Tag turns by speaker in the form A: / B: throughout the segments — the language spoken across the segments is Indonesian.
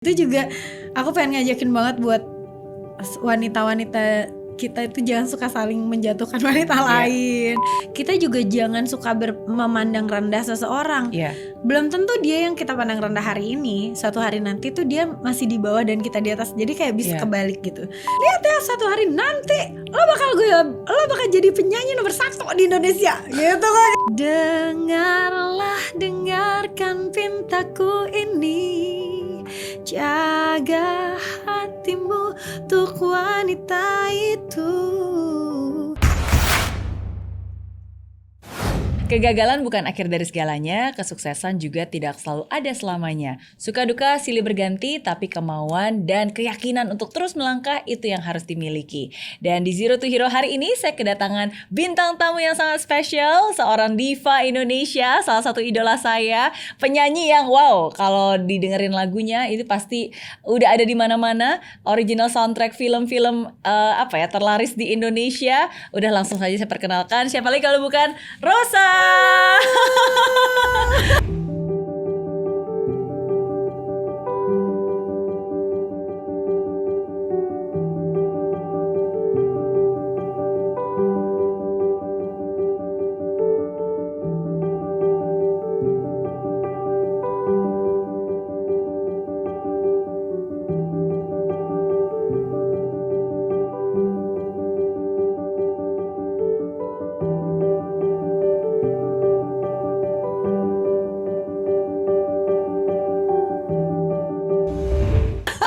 A: Itu juga aku pengen ngajakin banget buat wanita-wanita kita itu jangan suka saling menjatuhkan wanita lain. Kita juga jangan suka memandang rendah seseorang. Belum tentu dia yang kita pandang rendah hari ini, suatu hari nanti tuh dia masih di bawah dan kita di atas. Jadi kayak bisa kebalik gitu. Lihat ya, suatu hari nanti lo bakal jadi penyanyi nomor 1 di Indonesia gitu kan. Dengarkan pintaku ini, jaga hatimu untuk wanita itu.
B: Kegagalan bukan akhir dari segalanya, kesuksesan juga tidak selalu ada selamanya. Suka duka silih berganti, tapi kemauan dan keyakinan untuk terus melangkah itu yang harus dimiliki. Dan di Zero to Hero hari ini saya kedatangan bintang tamu yang sangat spesial, seorang diva Indonesia, salah satu idola saya, penyanyi yang wow, kalau didengerin lagunya itu pasti udah ada di mana-mana, original soundtrack film-film terlaris di Indonesia. Udah langsung saja saya perkenalkan, siapa lagi kalau bukan Rosa.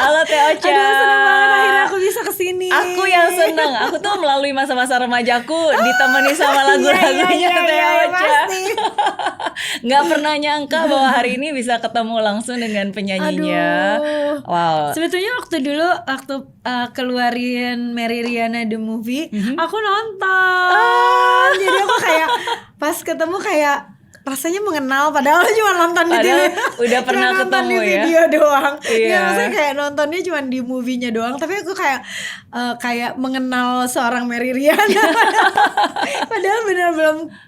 B: Halo Teh Ocha.
A: Aduh, seneng banget akhirnya aku bisa kesini.
B: Aku yang seneng. Aku tuh melalui masa-masa remajaku ditemani sama lagu-lagunya Teh Ocha. Nggak pernah nyangka bahwa hari ini bisa ketemu langsung dengan penyanyinya.
A: Aduh.
B: Wow.
A: Sebetulnya waktu keluarin Mary Riana the movie, aku nonton. Jadi aku kayak pas ketemu kayak rasanya mengenal, padahal cuma nonton di TV.
B: Udah pernah ketemu
A: di video doang.
B: Iya.
A: Ya, maksudnya kayak nontonnya cuma di movie-nya doang, tapi aku kayak mengenal seorang Mary Riana. Padahal benar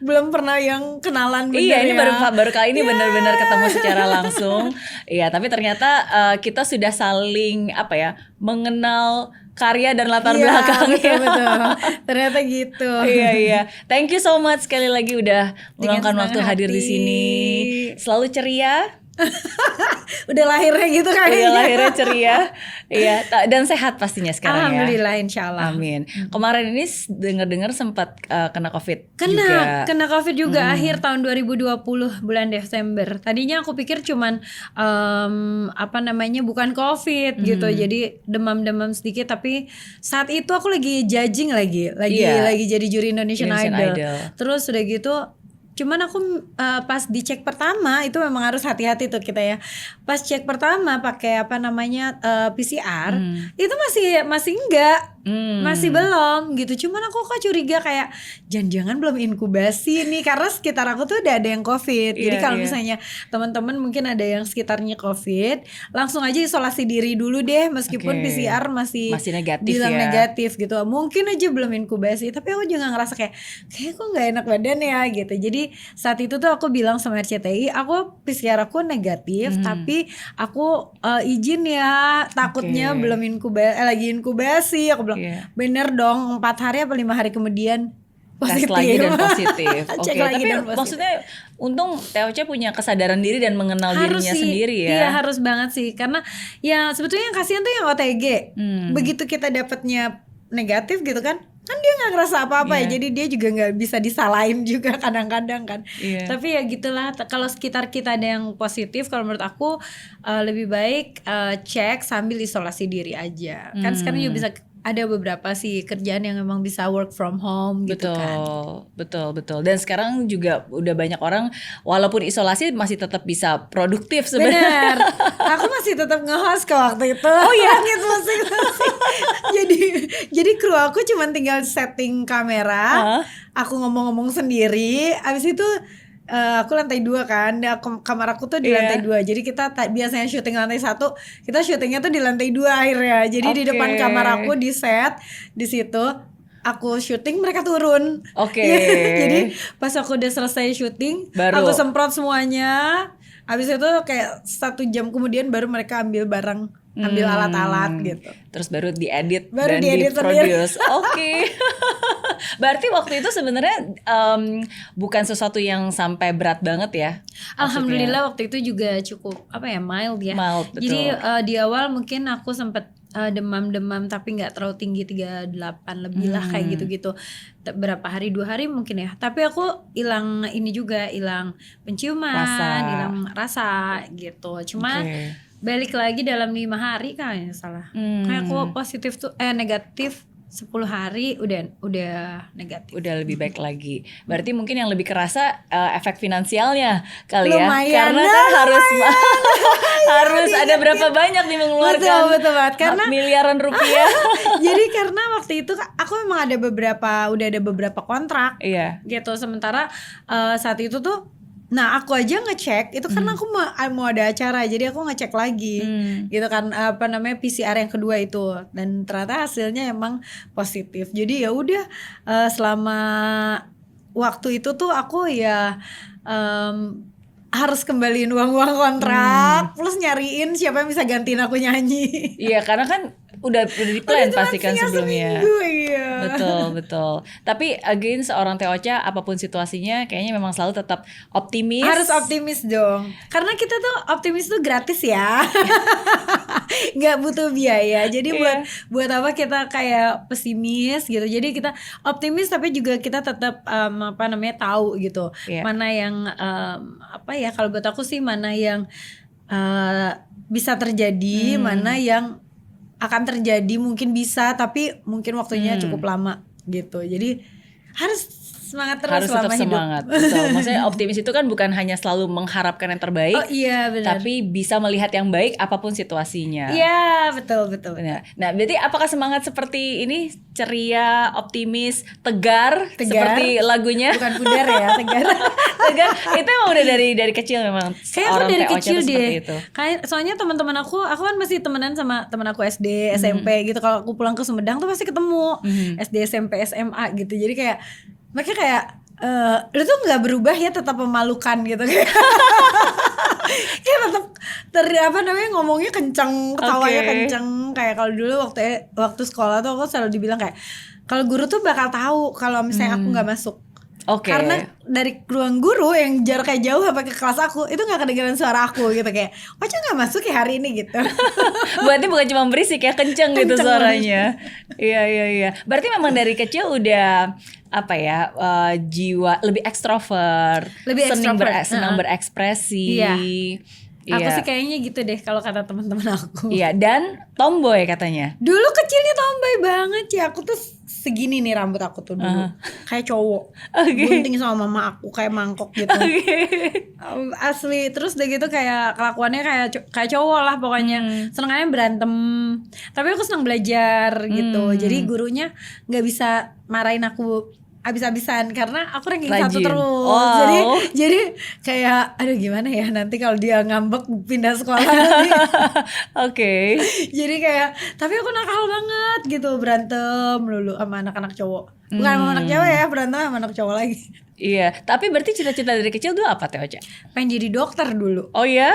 A: belum pernah yang kenalan bener.
B: Iya, ini
A: ya.
B: baru kali ini benar-benar ketemu secara langsung. Iya, tapi ternyata kita sudah saling mengenal karya dan latar belakangnya.
A: Betul. Ternyata gitu.
B: Iya. Thank you so much sekali lagi udah meluangkan waktu hadir di sini. Selalu ceria.
A: Udah lahirnya gitu kayaknya.
B: Udah lahirnya ceria. Iya, dan sehat pastinya sekarang.
A: Alhamdulillah, insyaallah.
B: Amin. Kemarin ini dengar sempat kena COVID juga.
A: Kena COVID juga akhir tahun 2020 bulan Desember. Tadinya aku pikir cuman bukan COVID gitu. Jadi demam-demam sedikit, tapi saat itu aku lagi judging lagi jadi juri Indonesian Idol. Terus udah gitu cuman aku pas dicek pertama itu memang harus hati-hati tuh kita ya. Pas cek pertama pakai PCR, itu masih enggak. Masih belum gitu. Cuman aku kok curiga kayak jangan-jangan belum inkubasi nih, karena sekitar aku tuh udah ada yang COVID. Jadi kalau misalnya teman-teman mungkin ada yang sekitarnya COVID, langsung aja isolasi diri dulu deh, meskipun PCR masih
B: negatif
A: bilang
B: ya.
A: negatif gitu. Mungkin aja belum inkubasi, tapi aku juga ngerasa kayak kok nggak enak badan ya gitu. Jadi saat itu tuh aku bilang sama RCTI, aku PCR aku negatif, tapi aku izin ya, takutnya belum lagi inkubasi. Aku bilang bener dong, 4 hari apa 5 hari kemudian positif.
B: Tes lagi dan positif.
A: Oke,
B: tapi maksudnya untung Teh Ocha punya kesadaran diri dan mengenal dirinya sendiri ya.
A: Iya, harus banget sih, karena ya sebetulnya yang kasihan tuh yang OTG. Begitu kita dapatnya negatif gitu kan dia nggak ngerasa apa-apa ya, jadi dia juga nggak bisa disalahin juga kadang-kadang kan. Tapi ya gitulah, kalau sekitar kita ada yang positif, kalau menurut aku lebih baik cek sambil isolasi diri aja. Kan sekarang juga bisa ada beberapa sih kerjaan yang memang bisa work from home gitu kan.
B: Betul. Dan sekarang juga udah banyak orang walaupun isolasi masih tetap bisa produktif sebenarnya.
A: Benar. Aku masih tetap nge-host ke waktu itu.
B: Oh iya,
A: gitu masih. Jadi kru aku cuma tinggal setting kamera, aku ngomong-ngomong sendiri, abis itu aku lantai 2 kan, kamar aku tuh di lantai 2. Jadi kita biasanya syuting lantai 1, kita syutingnya tuh di lantai 2 akhirnya. Jadi di depan kamar aku di set, di situ aku syuting, mereka turun.
B: Oke.
A: Jadi pas aku udah selesai syuting, aku semprot semuanya. Abis itu kayak 1 jam kemudian baru mereka ambil barang, ambil alat-alat gitu.
B: Terus baru diedit
A: Baru
B: dan
A: diedit
B: diproduce. Oke. Berarti waktu itu sebenarnya bukan sesuatu yang sampai berat banget ya?
A: Alhamdulillah waktu itu juga cukup mild ya.
B: Mild, betul.
A: Jadi di awal mungkin aku sempat demam-demam tapi nggak terlalu tinggi, 38 lebih lah kayak gitu-gitu. Berapa hari, 2 hari mungkin ya. Tapi aku hilang ini juga, hilang penciuman, hilang rasa gitu. Cuma balik lagi dalam 5 hari kayaknya salah. Kayak aku positif tuh negatif 10 hari udah negatif.
B: Udah lebih baik lagi. Berarti mungkin yang lebih kerasa efek finansialnya kali
A: lumayan,
B: ya. Karena kan harus ada berapa banyak nih mengeluarkan
A: betul banget. Karena
B: miliaran rupiah.
A: Jadi karena waktu itu aku memang udah ada beberapa kontrak.
B: Iya.
A: Gitu. Sementara saat itu tuh aku aja ngecek itu karena aku mau ada acara, jadi aku ngecek lagi gitu kan, PCR yang kedua itu, dan ternyata hasilnya emang positif. Jadi ya udah selama waktu itu tuh aku ya harus kembaliin uang kontrak plus nyariin siapa yang bisa gantiin aku nyanyi.
B: Iya, karena kan udah di-plan pasti kan sebelumnya.
A: Seminggu, iya.
B: Betul. Tapi again seorang Teh Ocha apapun situasinya kayaknya memang selalu tetap optimis.
A: Harus optimis dong. Karena kita tuh optimis tuh gratis ya. Nggak butuh biaya. Jadi buat apa kita kayak pesimis gitu. Jadi kita optimis tapi juga kita tetap tahu gitu. Mana yang kalau buat aku sih mana yang bisa terjadi, mana yang akan terjadi mungkin bisa tapi mungkin waktunya cukup lama gitu. Jadi harus semangat terus,
B: harus tetap semangat. Betul. Maksudnya optimis itu kan bukan hanya selalu mengharapkan yang terbaik.
A: Oh iya benar.
B: Tapi bisa melihat yang baik apapun situasinya.
A: Iya betul.
B: Nah berarti apakah semangat seperti ini ceria, optimis, tegar seperti lagunya?
A: Bukan pudar ya, tegar.
B: Tegar itu emang udah dari kecil memang.
A: Kayak aku dari kecil deh.
B: Itu.
A: Kayak soalnya teman-teman aku kan masih temenan sama teman aku SD, SMP gitu. Kalau aku pulang ke Sumedang tuh pasti ketemu SD, SMP, SMA gitu. Jadi kayak mereka kayak lu tuh nggak berubah ya, tetap memalukan gitu. Kayak tetap ngomongnya kenceng, ketawanya kenceng. Kayak kalau dulu waktu sekolah tuh aku selalu dibilang kayak kalau guru tuh bakal tahu kalau misalnya aku nggak masuk. Karena dari ruang guru yang jaraknya jauh sampai ke kelas aku itu nggak kedengeran suara aku gitu, kayak Ocha nggak masuk ya hari ini gitu.
B: Berarti bukan cuma berisik ya, kenceng gitu suaranya. Iya. Berarti memang dari kecil udah jiwa lebih ekstrovert, senang berekspresi.
A: Iya. Aku sih kayaknya gitu deh kalau kata teman-teman aku.
B: Iya, dan tomboy katanya.
A: Dulu kecilnya tomboy banget ya. Aku tuh segini nih rambut aku tuh dulu. Kayak cowok. Gunting sama mama aku kayak mangkok gitu. Asli. Terus udah gitu kayak kelakuannya kayak cowok lah pokoknya. Senengannya berantem. Tapi aku senang belajar gitu. Jadi gurunya enggak bisa marahin aku abis-abisan karena aku ranking 1 terus. Jadi kayak aduh gimana ya nanti kalau dia ngambek pindah sekolah nanti.
B: Oke.
A: Jadi kayak tapi aku nakal banget gitu, berantem dulu sama anak-anak cowok. Bukan sama anak cewek ya, berantem sama anak cowok lagi.
B: Iya, tapi berarti cita-cita dari kecil dulu apa Teh Ocha?
A: Pengen jadi dokter dulu.
B: Oh ya?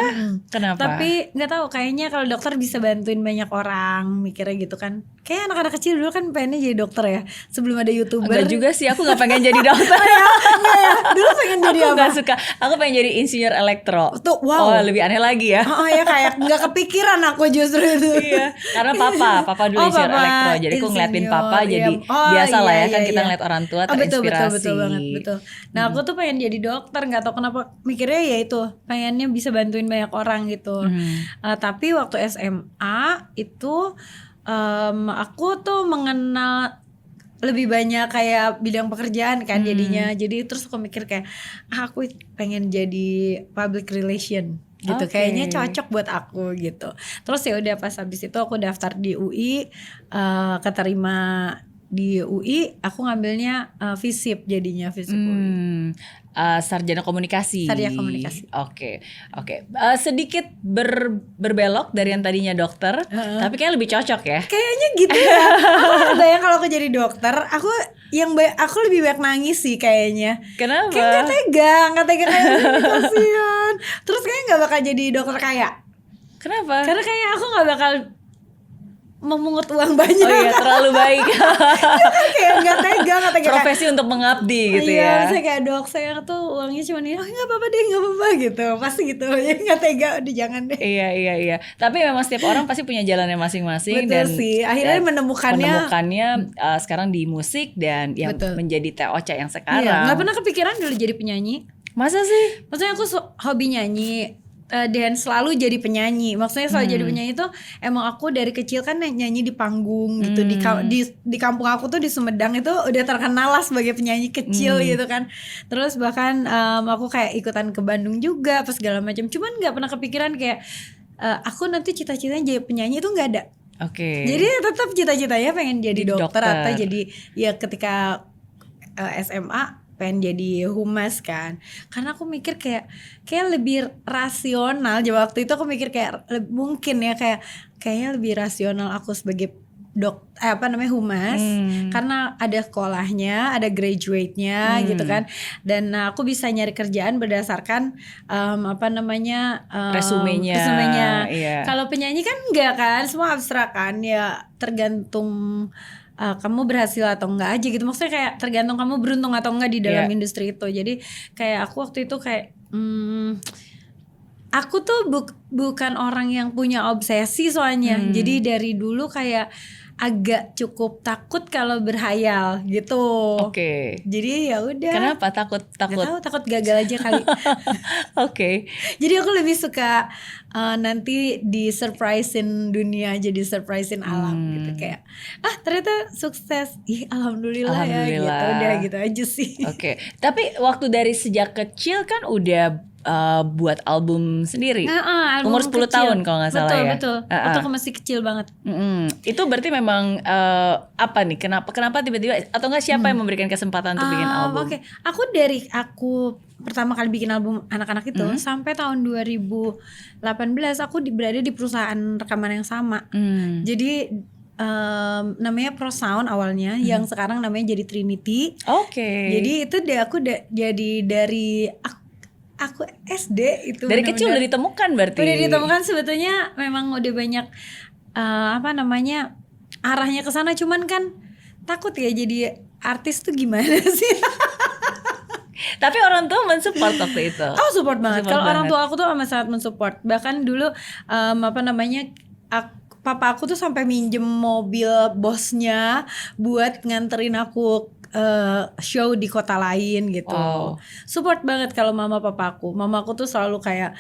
B: Kenapa?
A: Tapi nggak tahu, kayaknya kalau dokter bisa bantuin banyak orang, mikirnya gitu kan. Kayak anak-anak kecil dulu kan pengennya jadi dokter ya, sebelum ada YouTuber.
B: Enggak juga sih, aku nggak pengen jadi dokter.
A: Enggak ya? Dulu pengen jadi
B: aku
A: apa?
B: Nggak suka. Aku pengen jadi insinyur elektro.
A: Tuh, wow.
B: Oh, lebih aneh lagi ya.
A: Oh ya, kayak nggak kepikiran aku justru itu.
B: Iya, karena papa dulu insinyur elektro, jadi aku ngeliatin papa jadi biasa lah ya kan kita ngeliat orang tua terinspirasi.
A: Betul banget, betul. Nah aku tuh pengen jadi dokter, nggak tahu kenapa mikirnya ya itu pengennya bisa bantuin banyak orang gitu. Tapi waktu SMA itu aku tuh mengenal lebih banyak kayak bidang pekerjaan kan jadinya. Jadi terus aku mikir kayak aku pengen jadi public relation gitu, kayaknya cocok buat aku gitu. Terus ya udah pas habis itu aku daftar di UI, keterima di UI, aku ngambilnya FISIP jadinya FISIP UI.
B: sarjana komunikasi.
A: Sarjana komunikasi.
B: Oke. Sedikit berbelok dari yang tadinya dokter, tapi kayak lebih cocok ya.
A: Kayaknya gitu ya. Aku bayang kalau aku jadi dokter, aku lebih banyak nangis sih kayaknya.
B: Kenapa?
A: Kayak nggak tega kayak kasihan. Terus kayaknya nggak bakal jadi dokter kaya.
B: Kenapa?
A: Karena kayak aku nggak bakal memungut uang banyak.
B: Oh iya, terlalu baik.
A: Kayak nggak tega.
B: Profesi untuk mengabdi gitu ya.
A: Iya, saya kayak dok, saya tuh uangnya cuma ini. Oh nggak apa-apa deh, nggak apa-apa gitu. Pasti gitu. Ya nggak tega, udah jangan deh.
B: Iya. Tapi memang setiap orang pasti punya jalannya masing-masing.
A: Betul
B: dan
A: sih. Akhirnya menemukannya
B: sekarang di musik dan yang
A: betul.
B: menjadi Teh Ocha yang sekarang.
A: Iya, nggak pernah kepikiran dulu jadi penyanyi.
B: Masa sih?
A: Maksudnya aku hobi nyanyi. Dan selalu jadi penyanyi. Maksudnya selalu jadi penyanyi tuh emang aku dari kecil kan nyanyi di panggung gitu. Di kampung aku tuh di Sumedang itu udah terkenal lah sebagai penyanyi kecil gitu kan. Terus bahkan aku kayak ikutan ke Bandung juga pas segala macam. Cuman nggak pernah kepikiran kayak aku nanti cita-citanya jadi penyanyi itu nggak ada.
B: Oke.
A: Jadi tetap cita-citanya pengen jadi dokter atau jadi ya ketika SMA pengen jadi humas kan, karena aku mikir kayak lebih rasional. Jadi waktu itu aku mikir kayak mungkin ya kayaknya lebih rasional aku sebagai humas, karena ada sekolahnya, ada graduate-nya gitu kan, dan aku bisa nyari kerjaan berdasarkan resumenya.
B: Iya.
A: Kalau penyanyi kan enggak kan, semua abstrak kan, ya tergantung kamu berhasil atau enggak aja gitu. Maksudnya kayak tergantung kamu beruntung atau enggak di dalam industri itu. Jadi kayak aku waktu itu kayak aku tuh bukan orang yang punya obsesi soalnya. Jadi dari dulu kayak agak cukup takut kalau berhayal gitu.
B: Oke.
A: Jadi ya udah.
B: Kenapa takut?
A: Gak tahu, takut gagal aja kali.
B: Oke.
A: Jadi aku lebih suka nanti di surprisein dunia, jadi surprisein alam gitu, kayak ternyata sukses. Alhamdulillah ya gitu. Udah gitu aja sih.
B: Oke. Tapi waktu dari sejak kecil kan udah buat album sendiri.
A: Album
B: umur 10 tahun kalau nggak salah ya.
A: Betul. Waktu aku masih kecil banget.
B: Itu berarti memang apa nih? Kenapa tiba-tiba atau nggak siapa yang memberikan kesempatan untuk bikin album?
A: Oke. Aku pertama kali bikin album anak-anak itu sampai tahun 2018 aku berada di perusahaan rekaman yang sama. Jadi namanya Pro Sound awalnya, yang sekarang namanya jadi Trinity.
B: Oke.
A: Jadi itu aku jadi dari aku SD itu
B: dari kecil udah ditemukan berarti.
A: Udah ditemukan, sebetulnya memang udah banyak arahnya ke sana, cuman kan takut ya jadi artis tuh gimana sih.
B: Tapi orang tua mensupport waktu itu.
A: Support banget. Kalau orang tua aku tuh amat sangat mensupport. Bahkan dulu papa aku tuh sampai minjem mobil bosnya buat nganterin aku show di kota lain gitu. Support banget kalau mama papaku. Mama aku tuh selalu kayak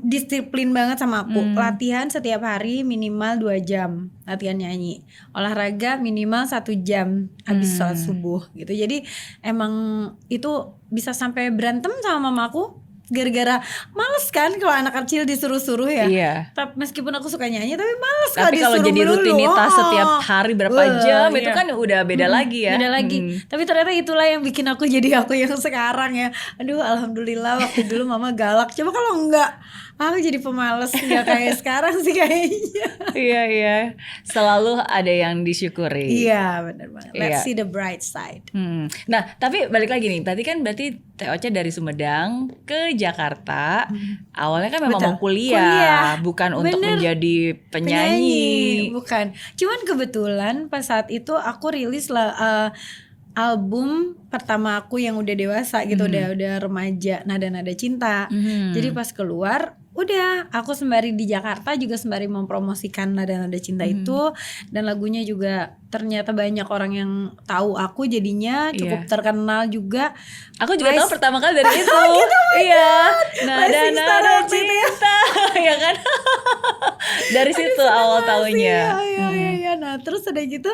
A: disiplin banget sama aku. Latihan setiap hari minimal 2 jam latihan nyanyi. Olahraga minimal 1 jam habis sholat subuh gitu. Jadi emang itu bisa sampai berantem sama mamaku gara-gara males kan kalau anak kecil disuruh-suruh ya.
B: Iya.
A: Tapi meskipun aku suka nyanyi tapi males
B: tapi kalau jadi rutinitas setiap hari berapa jam itu kan udah beda lagi ya.
A: Beda lagi. Tapi ternyata itulah yang bikin aku jadi aku yang sekarang ya. Aduh, alhamdulillah waktu dulu mama galak. Coba kalau enggak, aku jadi pemalas, nggak kayak sekarang sih kayaknya.
B: Iya. Selalu ada yang disyukuri.
A: Iya, benar banget. Let's see the bright side.
B: Nah, tapi balik lagi nih. Berarti Teh Ocha dari Sumedang ke Jakarta. Awalnya kan memang mau kuliah, bukan untuk menjadi penyanyi.
A: Bukan. Cuman kebetulan pas saat itu aku rilis lah album pertama aku yang udah dewasa gitu, udah remaja, Nada-Nada Cinta. Jadi pas keluar, udah aku sembari di Jakarta juga sembari mempromosikan Nada-Nada Cinta itu, dan lagunya juga ternyata banyak orang yang tahu aku, jadinya cukup terkenal juga.
B: Aku juga tahu pertama kali dari itu. Iya, Nada-Nada Cinta, ya kan? Dari situ awal tahunya.
A: Iya. Nah terus udah gitu,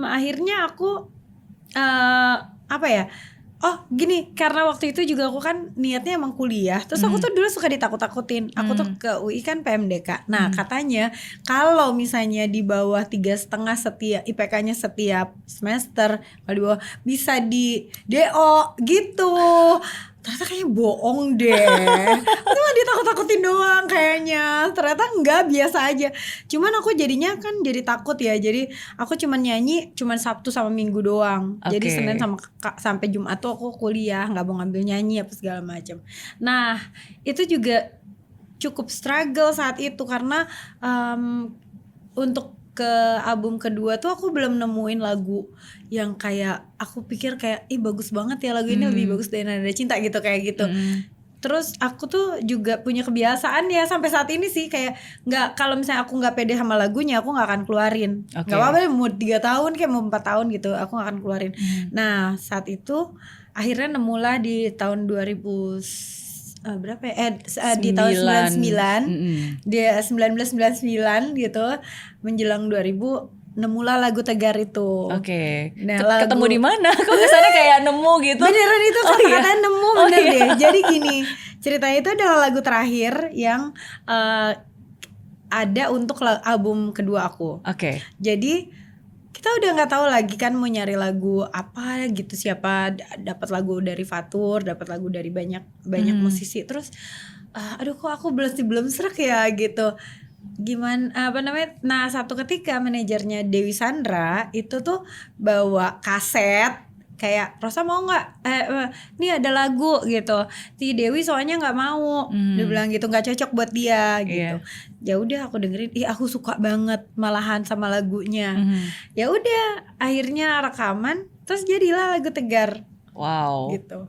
A: akhirnya aku Oh gini, karena waktu itu juga aku kan niatnya emang kuliah. Terus aku tuh dulu suka ditakut-takutin. Aku tuh ke UI kan PMDK. Nah katanya kalau misalnya di bawah 3,5 setiap IPK-nya setiap semester, kalau di bawah bisa di DO gitu. Ternyata kayaknya bohong deh. Cuma ditakut-takutin doang kayaknya. Ternyata enggak, biasa aja. Cuman aku jadinya kan jadi takut ya. Jadi aku cuman nyanyi cuman Sabtu sama Minggu doang. Jadi Senin sampai Jumat tuh aku kuliah, nggak mau ngambil nyanyi apa segala macam. Nah itu juga cukup struggle saat itu karena untuk ke album kedua tuh aku belum nemuin lagu yang kayak aku pikir kayak bagus banget ya lagu ini, lebih bagus dari Nada Cinta gitu kayak gitu. Terus aku tuh juga punya kebiasaan ya sampai saat ini sih, kayak nggak, kalau misalnya aku nggak pede sama lagunya aku nggak akan keluarin. Nggak apa-apa mau 3 tahun kayak mau 4 tahun gitu aku nggak akan keluarin. Nah saat itu akhirnya nemulah di tahun 2000 berapa ya? Di tahun 99 dia 1999 gitu menjelang 2000 nemulah lagu Tegar itu.
B: Nah, ketemu di mana? Kok kesannya kayak nemu gitu?
A: Beneran itu kata-kata nemu bener deh. Jadi gini, ceritanya itu adalah lagu terakhir yang ada untuk album kedua aku. Jadi kita udah nggak tahu lagi kan mau nyari lagu apa gitu, siapa dapat lagu dari Fatur, dapat lagu dari banyak musisi. Terus aduh kok aku belum serak ya gitu. Gimana apa namanya? Nah satu ketika manajernya Dewi Sandra itu tuh bawa kaset kayak, Rosa mau nggak nih ada lagu gitu. Si Dewi soalnya nggak mau, dia bilang gitu nggak cocok buat dia gitu. Ya udah aku dengerin, aku suka banget malahan sama lagunya. Ya udah akhirnya rekaman, terus jadilah lagu Tegar. Gitu.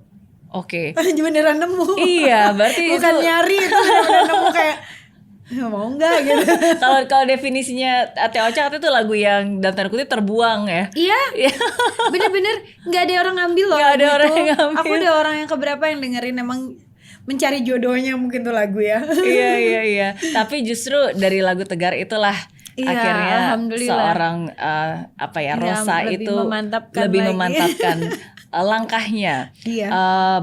A: Beneran nemu.
B: Iya, berarti
A: bukan
B: itu
A: nyari, itu beneran nemu kayak mau nggak gitu.
B: Kalau definisinya Teh Ocha itu lagu yang dalam tanda kutip terbuang ya.
A: Iya. Bener-bener nggak ada orang ngambil loh.
B: Nggak ada orang yang ngambil.
A: Aku udah orang yang keberapa yang dengerin, emang mencari jodohnya mungkin tuh lagu ya.
B: Iya. Tapi justru dari lagu Tegar itulah akhirnya seorang Rosa itu lebih memantapkan langkahnya.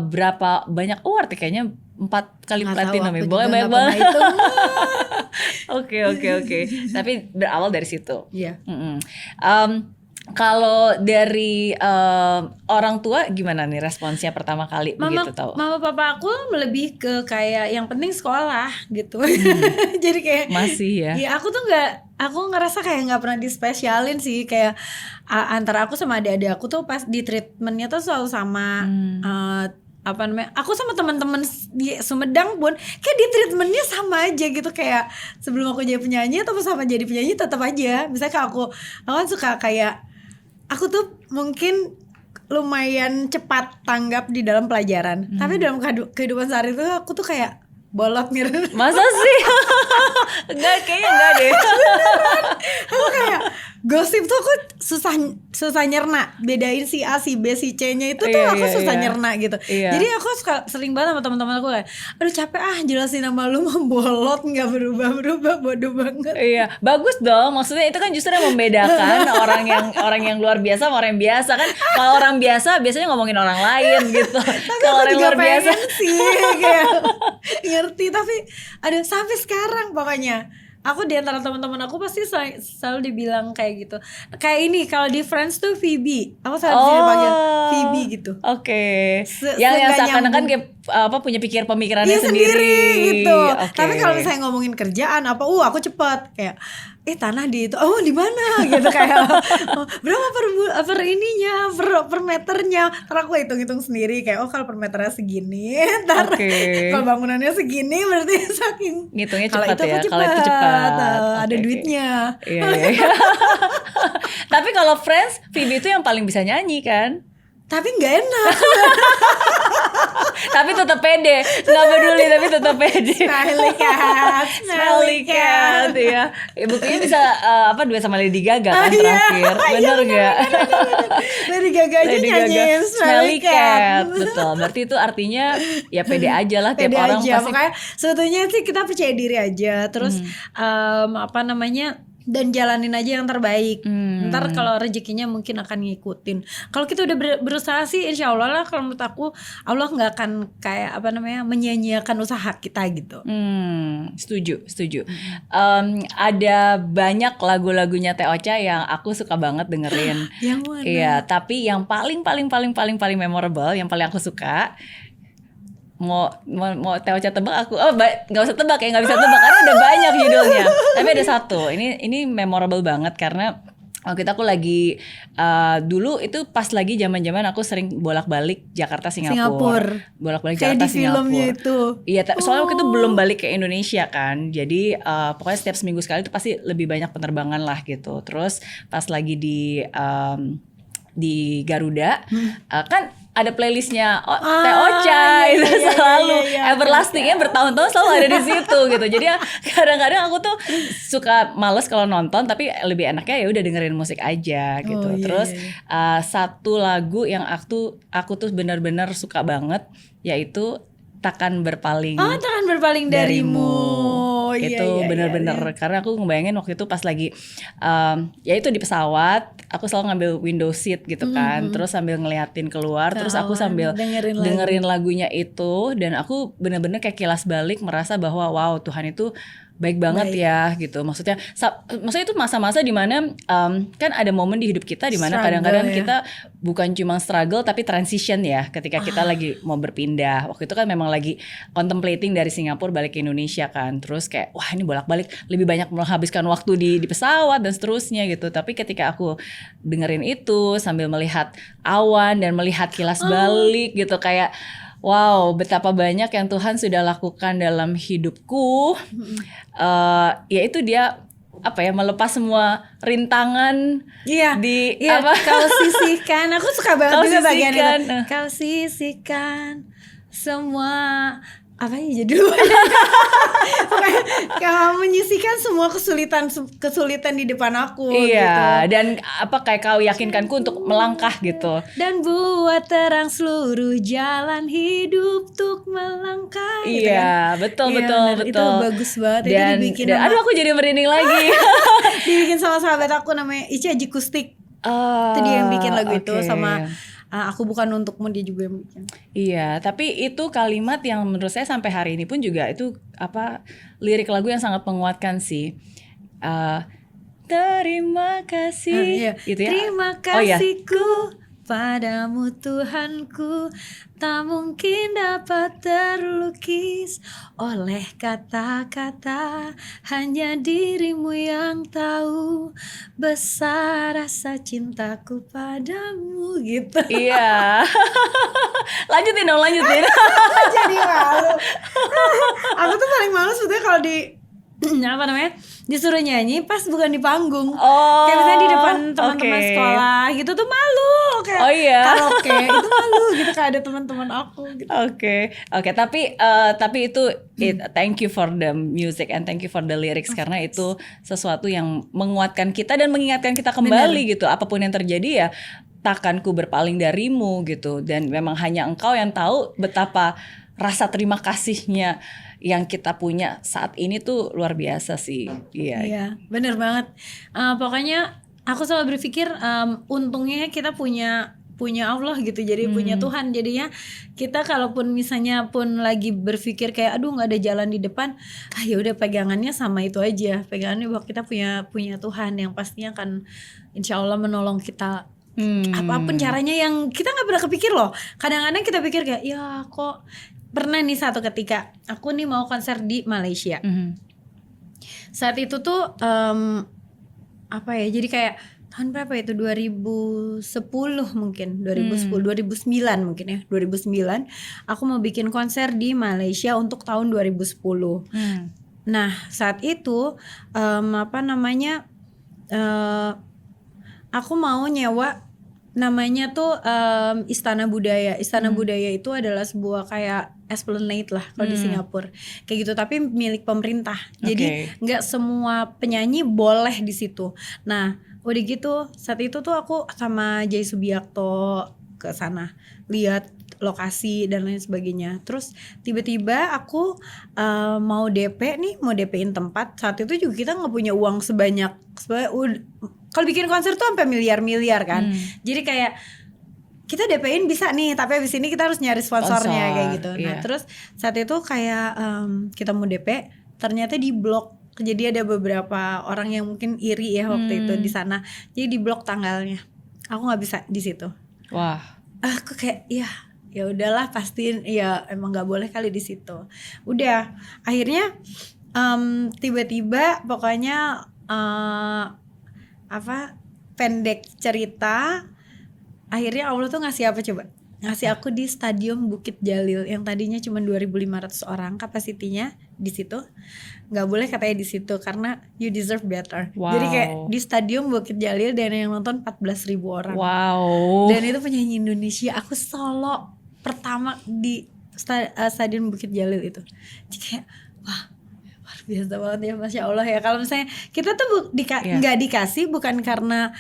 B: Berapa banyak award kayaknya 4 kali platinum ya. Banyak banget. Oke. Tapi berawal dari situ. Kalau dari orang tua gimana nih responsnya pertama kali begitu tahu?
A: Mama papa aku lebih ke kayak yang penting sekolah gitu. Jadi kayak
B: masih ya.
A: Iya, aku ngerasa kayak nggak pernah dispesialin sih, kayak antara aku sama adik-adik aku tuh pas di treatmentnya tuh selalu sama. Aku sama teman-teman di Sumedang pun kayak di treatmentnya sama aja gitu, kayak sebelum aku jadi penyanyi atau sama jadi penyanyi tetap aja. Misalnya aku kan suka kayak aku tuh mungkin lumayan cepat tanggap di dalam pelajaran, tapi dalam kehidupan sehari itu aku tuh kayak bolot nih.
B: Masa sih? Kayaknya enggak deh.
A: Beneran. Aku kayak gosip tuh aku susah nyerna, bedain si A, si B, si C-nya itu tuh aku susah nyerna gitu. Jadi aku sering banget sama teman-teman aku kayak, aduh capek jelasin nama lu mah bolot, nggak berubah, bodoh banget.
B: Iya, bagus dong. Maksudnya itu kan justru yang membedakan orang yang luar biasa sama orang yang biasa kan. Kalau orang biasa biasanya ngomongin orang lain gitu. Kalau orang luar biasa
A: sih kayak ngerti, tapi aduh sampai sekarang pokoknya aku di antara teman-teman aku pasti selalu dibilang kayak gitu. Kayak ini kalau di Friends tuh Phoebe, aku selalu dipanggil Phoebe gitu. Yang seakan-akan kayak
B: punya pemikirannya sendiri
A: gitu. Tapi kalau misalnya ngomongin kerjaan aku cepet kayak tanah di itu, di mana gitu kayak berapa per ininya per meternya. Ntar aku hitung sendiri kayak kalau per meternya segini, ntar kalau bangunannya segini berarti saking
B: ngitungnya cepat ya. Kalau itu cepat
A: ada duitnya.
B: Iya. Tapi kalau Friends, Phoebe itu yang paling bisa nyanyi kan?
A: Tapi nggak enak.
B: Tapi tetap pede, nggak peduli tapi tetap pede.
A: Smelly cat
B: ya. Buktinya bisa duet sama Lady Gaga kan terakhir. Bener nggak?
A: Lady Gaga aja nyanyiin Smelly cat.
B: Betul. Berarti itu artinya ya pede aja lah, tiap orang
A: aja.
B: pasti.
A: Makanya sebetulnya sih kita percaya diri aja. Terus dan jalanin aja yang terbaik. Ntar kalau rezekinya mungkin akan ngikutin. Kalau kita udah berusaha sih, insya Allah lah. Kalau menurut aku, Allah nggak akan kayak menyia-nyiakan usaha kita gitu.
B: Setuju. Ada banyak lagu-lagunya Teh Ocha yang aku suka banget dengerin.
A: Yang mana?
B: Iya, tapi yang paling memorable, yang paling aku suka. Mau Teh Ocha tebak aku nggak usah tebak ya, nggak bisa tebak karena ada banyak judulnya. Tapi ada satu ini memorable banget karena waktu itu aku lagi dulu itu pas lagi zaman aku sering bolak-balik Jakarta Singapura. Bolak-balik Jakarta Singapura.
A: Filmnya itu.
B: Iya, soalnya waktu itu belum balik ke Indonesia kan. Jadi pokoknya setiap seminggu sekali itu pasti lebih banyak penerbangan lah gitu. Terus pas lagi di Garuda kan ada playlistnya Teh Ocha itu selalu everlastingnya bertahun-tahun selalu ada di situ gitu. Jadi kadang-kadang aku tuh suka males kalau nonton, tapi lebih enaknya ya udah dengerin musik aja gitu. Terus satu lagu yang aku tuh benar-benar suka banget yaitu Takkan Berpaling.
A: Takkan Berpaling darimu.
B: Itu benar-benar karena aku ngebayangin waktu itu pas lagi ya itu di pesawat aku selalu ngambil window seat gitu kan, terus sambil ngeliatin keluar, terus aku sambil dengerin lagunya itu, dan aku benar-benar kayak kilas balik merasa bahwa wow, Tuhan itu baik banget ya gitu. Maksudnya itu masa-masa dimana kan ada momen di hidup kita dimana kadang-kadang kita bukan cuma struggle tapi transition ya, ketika kita lagi mau berpindah. Waktu itu kan memang lagi contemplating dari Singapura balik ke Indonesia kan, terus kayak wah ini bolak-balik lebih banyak menghabiskan waktu di pesawat dan seterusnya gitu. Tapi ketika aku dengerin itu sambil melihat awan dan melihat kilas balik gitu, kayak wow, betapa banyak yang Tuhan sudah lakukan dalam hidupku. Yaitu dia melepas semua rintangan
A: kau sisihkan. Aku suka banget juga bagian itu. Kau sisihkan semua judulnya. Kau menyisihkan semua kesulitan di depan aku.
B: Iya,
A: gitu.
B: Dan kayak kau yakinkanku untuk melangkah gitu.
A: Dan buat terang seluruh jalan hidup untuk melangkah.
B: Iya,
A: gitu kan?
B: betul.
A: Itu bagus banget.
B: Dan,
A: itu dibikin
B: aduh aku jadi merinding lagi.
A: Dibikin sama sahabat aku namanya Ica Jikustik. Itu dia yang bikin lagu itu sama Aku Bukan Untukmu, dia juga yang bikin.
B: Iya, tapi itu kalimat yang menurut saya sampai hari ini pun juga itu lirik lagu yang sangat menguatkan sih. Terima kasih, gitu ya.
A: Terima kasihku padamu Tuhanku, tak mungkin dapat terlukis oleh kata-kata, hanya dirimu yang tahu besar rasa cintaku padamu, gitu.
B: Iya. lanjutin.
A: Jadi malu. Aku tuh paling malu sebetulnya kalau disuruh nyanyi pas bukan di panggung. Kayak misalnya di depan teman-teman sekolah gitu tuh malu, kayak karaoke itu malu gitu, kayak ada teman-teman aku gitu.
B: Oke, tapi itu thank you for the music and thank you for the lyrics, karena itu sesuatu yang menguatkan kita dan mengingatkan kita kembali gitu. Apapun yang terjadi ya takkan ku berpaling darimu gitu, dan memang hanya Engkau yang tahu betapa rasa terima kasihnya yang kita punya saat ini tuh luar biasa sih. Iya,
A: bener banget. Pokoknya aku selalu berpikir untungnya kita punya Allah gitu, jadi punya Tuhan. Jadinya kita kalaupun misalnya pun lagi berpikir kayak aduh nggak ada jalan di depan, ya udah pegangannya sama itu aja, pegangannya bahwa kita punya Tuhan yang pastinya akan insya Allah menolong kita. Apapun caranya yang kita nggak pernah kepikir loh. Kadang-kadang kita pikir kayak ya kok. Pernah nih satu ketika aku nih mau konser di Malaysia. Saat itu tuh jadi kayak tahun berapa itu, 2010 mungkin, 2009 mungkin ya, 2009 aku mau bikin konser di Malaysia untuk tahun 2010. Nah saat itu aku mau nyewa namanya tuh Istana Budaya. Istana Budaya itu adalah sebuah kayak esplanade lah kalau di Singapura kayak gitu, tapi milik pemerintah. Jadi nggak semua penyanyi boleh di situ. Nah udah gitu saat itu tuh aku sama Jay Subiakto ke sana lihat lokasi dan lain sebagainya. Terus tiba-tiba aku mau DP nih, mau DP-in tempat. Saat itu juga kita nggak punya uang sebanyak kalau bikin konser tuh sampai miliar-miliar kan. Jadi kayak kita DP-in bisa nih, tapi abis ini kita harus nyari sponsornya kayak gitu. Nah terus saat itu kayak kita mau DP, ternyata di blok. Jadi ada beberapa orang yang mungkin iri ya waktu itu di sana. Jadi di blok tanggalnya. Aku nggak bisa di situ.
B: Wah.
A: Aku kayak ya udahlah, pastiin ya emang nggak boleh kali di situ. Udah akhirnya tiba-tiba pokoknya pendek cerita, akhirnya Allah tuh ngasih apa coba? Ngasih aku di Stadium Bukit Jalil yang tadinya cuma 2.500 orang kapasitinya di situ. Nggak boleh katanya di situ karena you deserve better.
B: Wow.
A: Jadi kayak di Stadium Bukit Jalil dan yang nonton 14.000 orang.
B: Wow.
A: Dan itu penyanyi Indonesia, aku solo pertama di Stadium Bukit Jalil itu. Jadi kayak wah, luar biasa banget ya, Masya Allah ya. Kalau misalnya kita tuh nggak dikasih bukan karena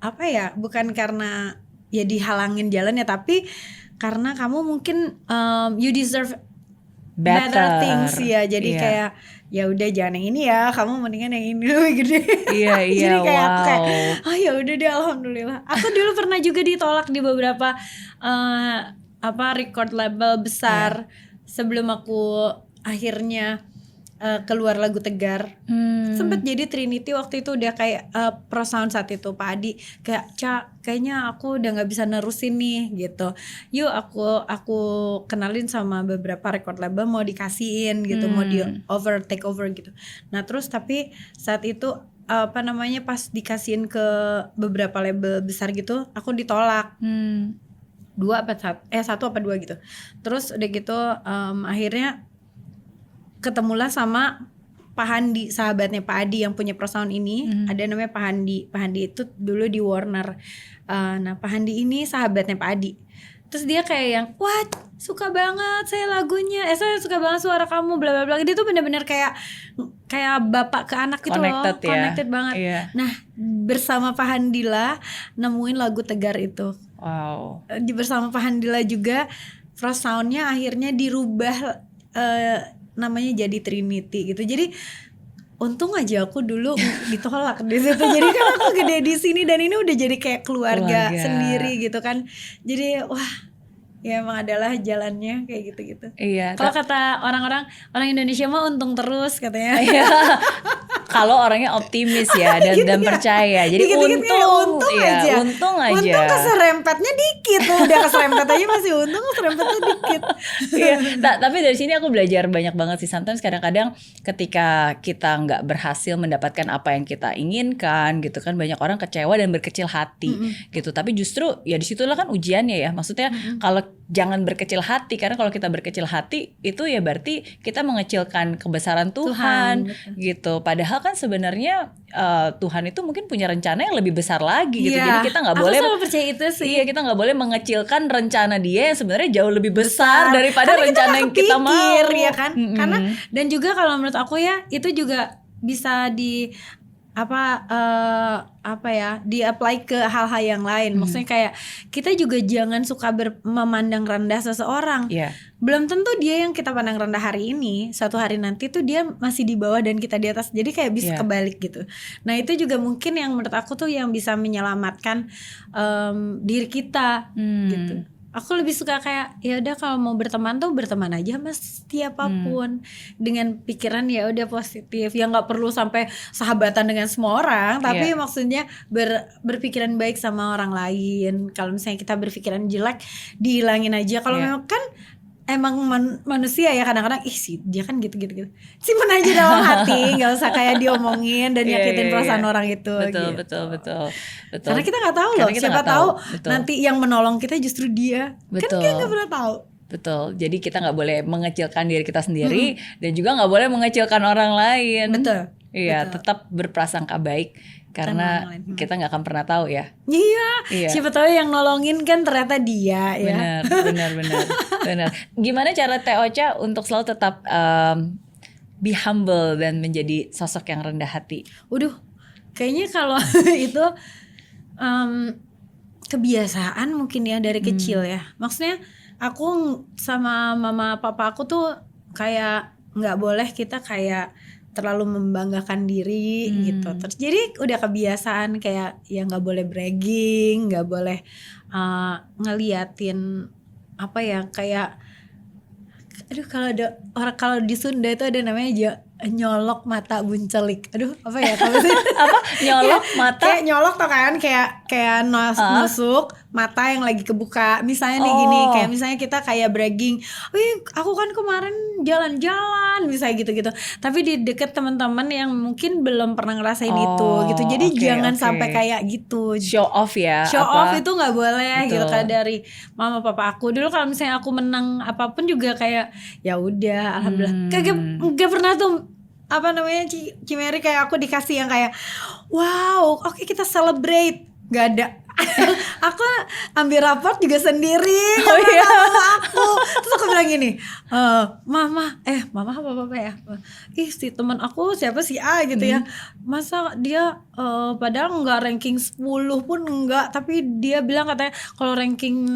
A: apa ya, bukan karena ya dihalangin jalannya, tapi karena kamu mungkin you deserve better things ya. Jadi kayak ya udah jangan yang ini ya, kamu mendingan yang ini lebih gede. Jadi kayak aku kayak ya udah deh, alhamdulillah. Aku dulu pernah juga ditolak di beberapa record label besar sebelum aku akhirnya keluar lagu Tegar. Sempet jadi Trinity waktu itu udah kayak Pro Sound saat itu Pak Adi kayak kayaknya aku udah nggak bisa nerusin nih gitu. Yuk aku kenalin sama beberapa record label, mau dikasihin gitu, mau di take over gitu. Nah terus tapi saat itu pas dikasihin ke beberapa label besar gitu, aku ditolak. 1 apa 2 gitu. Terus udah gitu akhirnya ketemulah sama Pak Handi, sahabatnya Pak Adi yang punya Pro Sound ini. Ada namanya Pak Handi. Pak Handi itu dulu di Warner. Nah Pak Handi ini sahabatnya Pak Adi. Terus dia kayak yang wah suka banget saya lagunya, saya suka banget suara kamu, bla bla bla. Dia tuh benar-benar kayak bapak ke anak gitu loh, connected banget. Nah bersama Pak Handila nemuin lagu Tegar itu.
B: Wow.
A: Bersama Pak Handila juga Pro Soundnya akhirnya dirubah namanya jadi Trinity gitu. Jadi untung aja aku dulu ditolak di situ. Jadi kan aku gede di sini dan ini udah jadi kayak keluarga sendiri gitu kan. Jadi wah, ya emang adalah jalannya kayak gitu-gitu.
B: Iya.
A: Kalau kata orang Indonesia mah untung terus katanya.
B: Iya. Kalau orangnya optimis ya dan
A: gitu
B: dan percaya. Jadi untung aja. Untung
A: keserempetnya dikit loh. Udah keserempet aja masih untung, keserempetnya dikit.
B: Iya. Tapi dari sini aku belajar banyak banget sih. Sometimes kadang-kadang ketika kita nggak berhasil mendapatkan apa yang kita inginkan gitu kan, banyak orang kecewa dan berkecil hati gitu. Tapi justru ya disitulah kan ujiannya ya. Maksudnya kalau jangan berkecil hati, karena kalau kita berkecil hati itu ya berarti kita mengecilkan kebesaran Tuhan gitu. Padahal kan sebenarnya Tuhan itu mungkin punya rencana yang lebih besar lagi gitu. Jadi kita nggak boleh.
A: Aku selalu percaya itu sih.
B: Iya, kita nggak boleh mengecilkan rencana Dia yang sebenarnya jauh lebih besar daripada karena rencana yang kita mau.
A: Ya kan? Karena dan juga kalau menurut aku ya itu juga bisa di di-apply ke hal-hal yang lain. Maksudnya kayak kita juga jangan suka memandang rendah seseorang. Belum tentu dia yang kita pandang rendah hari ini, suatu hari nanti tuh dia masih di bawah dan kita di atas. Jadi kayak bisa kebalik gitu. Nah itu juga mungkin yang menurut aku tuh yang bisa menyelamatkan diri kita gitu. Aku lebih suka kayak ya udah kalau mau berteman tuh berteman aja mas siapapun dengan pikiran ya udah positif, ya nggak perlu sampai sahabatan dengan semua orang, tapi maksudnya berpikiran baik sama orang lain. Kalau misalnya kita berpikiran jelek dihilangin aja. Kalau memang kan emang manusia ya kadang-kadang dia kan gitu simpen aja dalam hati, nggak usah kayak diomongin dan nyakitin perasaan orang itu.
B: Betul.
A: Karena kita nggak tahu loh, siapa tahu nanti yang menolong kita justru dia. Kan kita nggak pernah tahu.
B: Betul. Jadi kita nggak boleh mengecilkan diri kita sendiri dan juga nggak boleh mengecilkan orang lain.
A: Betul.
B: Iya, tetap berprasangka baik. Karena kita nggak akan pernah tahu ya.
A: Iya. Siapa tahu yang nolongin kan ternyata dia ya. Benar. Gimana cara Teh Ocha untuk selalu tetap be humble dan menjadi sosok yang rendah hati? Kayaknya kalau itu kebiasaan mungkin ya dari kecil ya. Maksudnya aku sama mama papa aku tuh kayak nggak boleh kita kayak terlalu membanggakan diri gitu. Terus jadi udah kebiasaan kayak ya nggak boleh bragging, nggak boleh ngeliatin apa ya kayak, aduh kalau di Sunda itu ada namanya nyolok mata buncelik. Aduh apa ya kalau
B: Apa? Nyolok mata?
A: Kayak nyolok tuh kan, kayak nusuk mata yang lagi kebuka. Misalnya nih gini, kayak misalnya kita kayak bragging, wih aku kan kemarin jalan-jalan, misalnya gitu-gitu. Tapi di deket teman-teman yang mungkin belum pernah ngerasain itu gitu. Jadi jangan sampai kayak gitu.
B: Show off ya.
A: Show off itu nggak boleh gitu kan dari mama papa aku. Dulu kalau misalnya aku menang apapun juga kayak ya udah alhamdulillah. Kagak pernah tuh apa namanya Cimeri kayak aku dikasih yang kayak wow oke, kita celebrate, nggak ada. Aku ambil raport juga sendiri sama aku. Terus aku bilang gini, mama apa papa ya, si teman aku siapa sih A gitu ya, masa dia padahal nggak ranking 10 pun enggak, tapi dia bilang katanya kalau ranking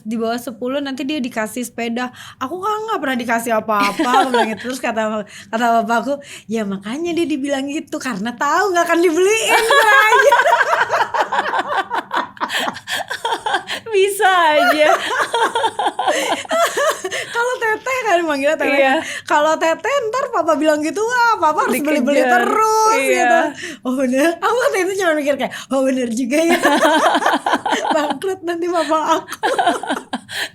A: di bawah 10 nanti dia dikasih sepeda. Aku kan nggak pernah dikasih apa-apa. Aku bilang gitu. Terus kata bapakku, ya makanya dia dibilang gitu karena tahu nggak akan dibeliin.
B: Bisa aja.
A: Kalau teteh kan manggilnya teteh. Kalau teteh ntar papa bilang gitu, wah papa harus beli-beli terus gitu. Oh bener. Aku waktu itu cuma mikir kayak, oh bener juga ya. Bangkrut nanti papa aku.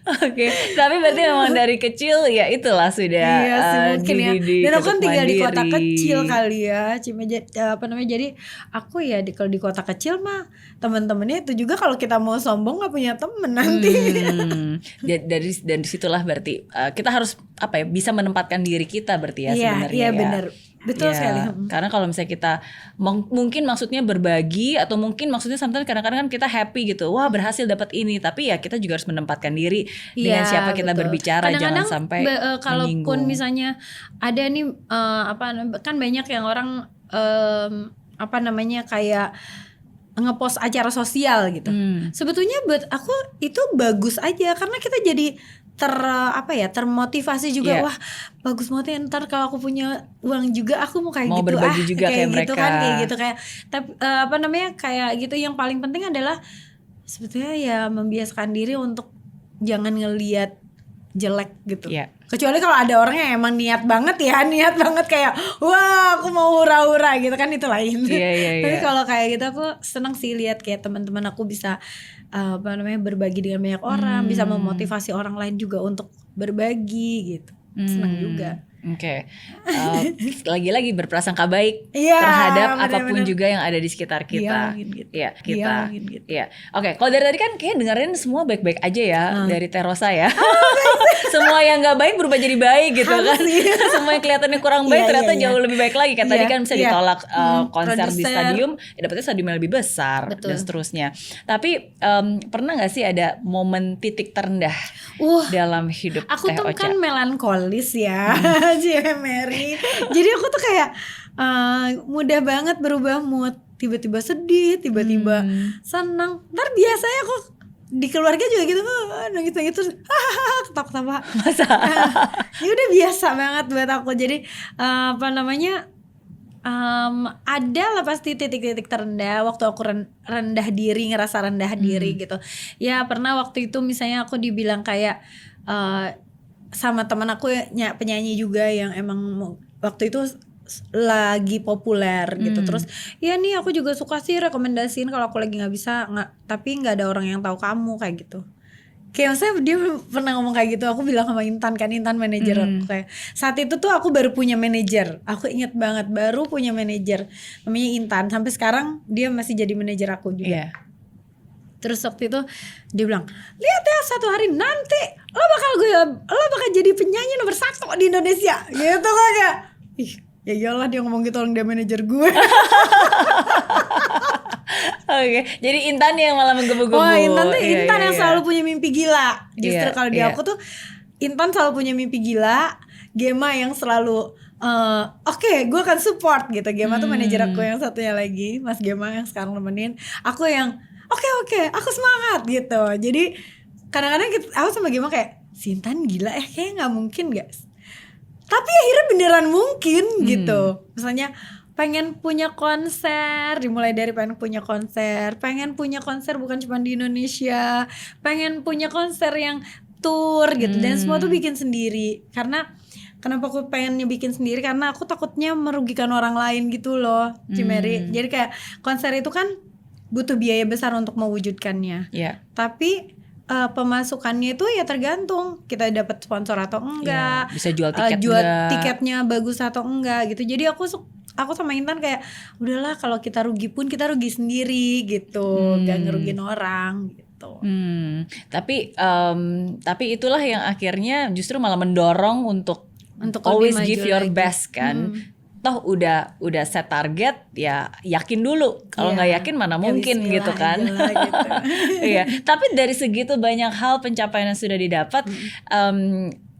B: Oke, tapi berarti memang dari kecil ya itulah sudah
A: mungkin ya. Dan aku kan tinggal di kota
B: mandiri.
A: kecil kali ya, jadi aku ya kalau di kota kecil mah teman-temannya itu juga kalau kita mau sombong nggak punya temen nanti.
B: Dan disitulah berarti kita harus apa ya, bisa menempatkan diri kita berarti ya sebenarnya.
A: Iya
B: ya.
A: benar. Betul sekali.
B: Karena kalau misalnya kita mungkin maksudnya berbagi atau mungkin maksudnya sometimes kadang-kadang kan kita happy gitu, wah berhasil dapat ini, tapi ya kita juga harus menempatkan diri dengan siapa kita berbicara.
A: Kadang-kadang,
B: jangan sampai
A: kalaupun misalnya ada nih kan banyak yang orang kayak ngepost acara sosial gitu. Sebetulnya buat aku itu bagus aja karena kita jadi termotivasi juga. Wah bagus banget ya, ntar kalau aku punya uang juga aku mau kayak
B: mau
A: gitu,
B: berbagi juga kayak
A: gitu
B: mereka
A: kan, kayak gitu kayak tapi kayak gitu. Yang paling penting adalah sebetulnya ya membiasakan diri untuk jangan ngelihat jelek gitu. Kecuali kalau ada orang yang emang niat banget kayak wah aku mau hura-hura gitu kan, itu lain. Tapi kalau kayak gitu aku senang sih lihat kayak teman-teman aku bisa berbagi dengan banyak orang, bisa memotivasi orang lain juga untuk berbagi gitu. Senang juga.
B: Oke. Lagi-lagi berprasangka baik terhadap apapun juga yang ada di sekitar kita. Kita. Oke, kalau dari tadi kan kayak dengerin semua baik-baik aja ya dari Terosa ya. Semua yang nggak baik berubah jadi baik gitu kan. Semua yang kelihatannya kurang baik ternyata jauh lebih baik lagi. Kayak tadi kan bisa ditolak konser di stadium, dapetnya stadium yang lebih besar dan seterusnya. Tapi pernah nggak sih ada momen titik terendah dalam hidup
A: aku
B: Teh
A: tuh
B: Ocha?
A: kan melankolis ya. Mary. Jadi aku tuh kayak mudah banget berubah mood, tiba-tiba sedih, tiba-tiba senang. Ntar biasanya aku di keluarga juga gitu, nangis-nangis terus ketawa-ketawa. Ya udah biasa banget buat aku. Jadi ada lah pasti titik-titik terendah waktu aku rendah diri, ngerasa rendah diri gitu. Ya pernah waktu itu misalnya aku dibilang kayak sama teman aku penyanyi juga yang emang waktu itu lagi populer gitu. Terus ya nih aku juga suka sih rekomendasiin kalau aku lagi nggak bisa, tapi nggak ada orang yang tahu kamu kayak gitu. Kayak maksudnya dia pernah ngomong kayak gitu. Aku bilang sama Intan manajer aku, kayak saat itu tuh aku baru punya manajer. Aku inget banget baru punya manajer namanya Intan. Sampai sekarang dia masih jadi manajer aku juga. Terus waktu itu dia bilang, lihat ya suatu hari nanti lo bakal jadi penyanyi nomor 1 di Indonesia gitu kan. Kayak ya iyalah dia ngomong gitu, orang dia manajer gue.
B: Oke, jadi Intan yang malah menggebu-gebu.
A: Wah Intan yang selalu punya mimpi gila. Justru kalau di aku tuh Intan selalu punya mimpi gila, Gema yang selalu oke, gue akan support gitu. Gema tuh manajer aku yang satunya lagi, Mas Gema yang sekarang nemenin. Aku yang oke, aku semangat gitu. Jadi kadang-kadang aku sama Gema kayak, Sintan gila kayaknya nggak mungkin guys. Tapi akhirnya beneran mungkin gitu. Misalnya pengen punya konser, dimulai dari pengen punya konser bukan cuma di Indonesia, pengen punya konser yang tour gitu, dan semua tuh bikin sendiri. Kenapa aku pengennya bikin sendiri? Karena aku takutnya merugikan orang lain gitu loh, Cimeri. Jadi kayak konser itu kan butuh biaya besar untuk mewujudkannya. Tapi pemasukannya itu ya tergantung kita dapat sponsor atau enggak,
B: bisa jual tiket
A: tiketnya bagus atau enggak gitu. Jadi aku sama Intan kayak udahlah, kalau kita rugi pun kita rugi sendiri gitu, gak ngerugin orang gitu.
B: Tapi itulah yang akhirnya justru malah mendorong untuk always give your best kan. Toh udah set target ya, yakin dulu. Kalau nggak yakin mana mungkin gitu kan.
A: Gitu.
B: Iya. Tapi dari segitu banyak hal pencapaian yang sudah didapat,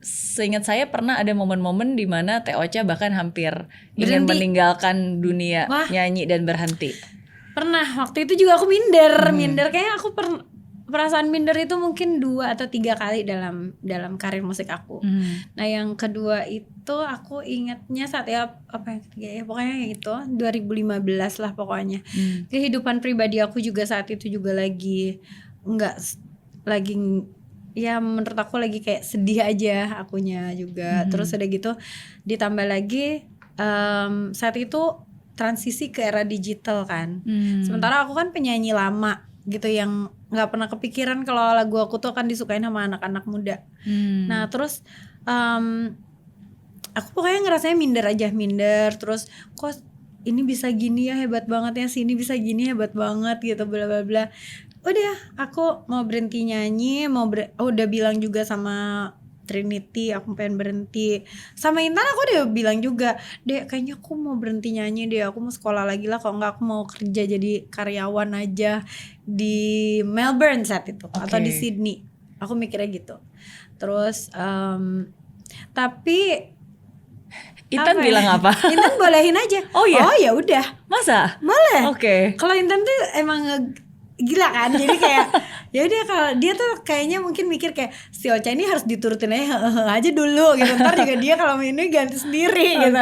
B: seingat saya pernah ada momen-momen di mana Teh Ocha bahkan hampir ingin meninggalkan dunia nyanyi dan berhenti.
A: Pernah, waktu itu juga aku minder kayaknya aku perasaan minder itu mungkin 2 atau 3 kali dalam karir musik aku. Nah yang kedua itu aku ingatnya saat apa yang ketiga ya, pokoknya yang itu 2015 lah pokoknya. Kehidupan pribadi aku juga saat itu juga lagi ya menurut aku lagi kayak sedih aja akunya juga. Terus udah gitu ditambah lagi saat itu transisi ke era digital kan. Sementara aku kan penyanyi lama gitu yang nggak pernah kepikiran kalau lagu aku tuh akan disukain sama anak-anak muda. Nah terus aku pokoknya ngerasanya minder, terus kok ini bisa gini ya, hebat banget ya, sini bisa gini hebat banget gitu, bla bla bla. Udah aku mau berhenti nyanyi, udah bilang juga sama Trinity aku pengen berhenti. Sama Intan aku udah bilang juga, Dek kayaknya aku mau berhenti nyanyi deh, aku mau sekolah lagi lah, kalau enggak aku mau kerja jadi karyawan aja di Melbourne saat itu atau di Sydney. Aku mikirnya gitu. Terus tapi
B: Intan bilang apa?
A: Intan bolehin aja. Oh ya udah.
B: Masa?
A: Boleh. Kalau Intan tuh emang gila kan, jadi kayak ya udah, kalau dia tuh kayaknya mungkin mikir kayak si Ocha ini harus diturutin aja dulu gitu, ntar juga dia kalau ini ganti sendiri gitu.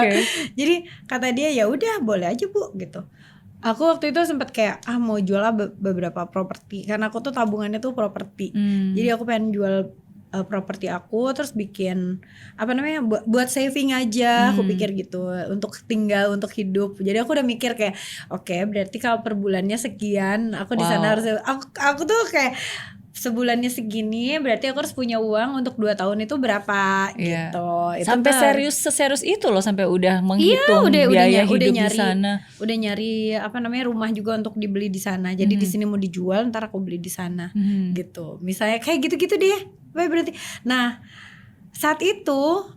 A: Jadi kata dia ya udah boleh aja Bu gitu. Aku waktu itu sempat kayak mau jual beberapa properti, karena aku tuh tabungannya tuh properti. Jadi aku pengen jual properti aku, terus bikin buat saving aja. Aku pikir gitu, untuk tinggal, untuk hidup. Jadi aku udah mikir kayak oke, berarti kalau per bulannya sekian, aku di sana harus aku tuh kayak sebulannya segini, berarti aku harus punya uang untuk 2 tahun itu berapa gitu.
B: Sampai seserius itu loh, sampai udah menghitung biaya hidup di sana.
A: Udah nyari rumah juga untuk dibeli di sana. Jadi di sini mau dijual, ntar aku beli di sana gitu. Misalnya kayak gitu-gitu deh. Berarti. Nah, saat itu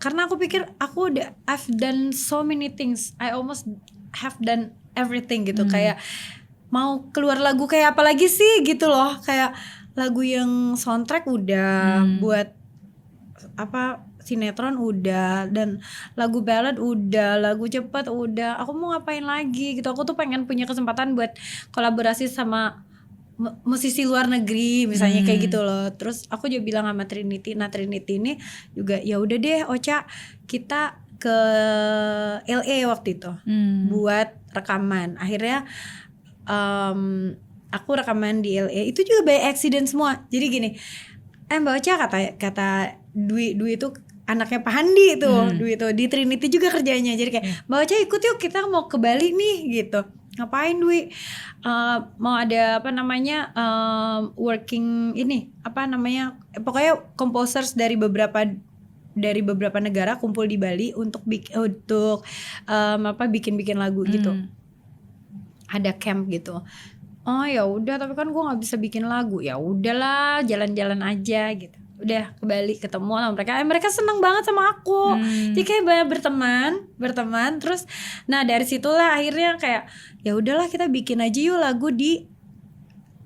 A: karena aku pikir I've done so many things. I almost have done everything gitu. Kayak mau keluar lagu kayak apa lagi sih gitu loh. Kayak lagu yang soundtrack udah, buat sinetron udah, dan lagu ballad udah, lagu cepat udah. Aku mau ngapain lagi gitu. Aku tuh pengen punya kesempatan buat kolaborasi sama musisi luar negeri misalnya kayak gitu loh. Terus aku juga bilang sama Trinity. Nah Trinity ini juga ya udah deh Ocha, kita ke LA waktu itu buat rekaman. Akhirnya aku rekaman di LA itu juga by accident semua. Jadi gini, Mbak Ocha kata Dwi itu anaknya Pak Handi tuh, Dwi itu di Trinity juga kerjanya. Jadi kayak Mbak Ocha ikut yuk, kita mau ke Bali nih gitu. Ngapain Dwi? Mau ada working ini pokoknya composers dari beberapa negara kumpul di Bali untuk bikin lagu gitu. Ada camp gitu. Oh ya udah, tapi kan gue nggak bisa bikin lagu. Ya udahlah, jalan-jalan aja gitu. Udah ke Bali, ketemu sama mereka seneng banget sama aku. Jadi kayak banyak berteman terus. Nah dari situlah akhirnya kayak ya udahlah, kita bikin aja yuk lagu di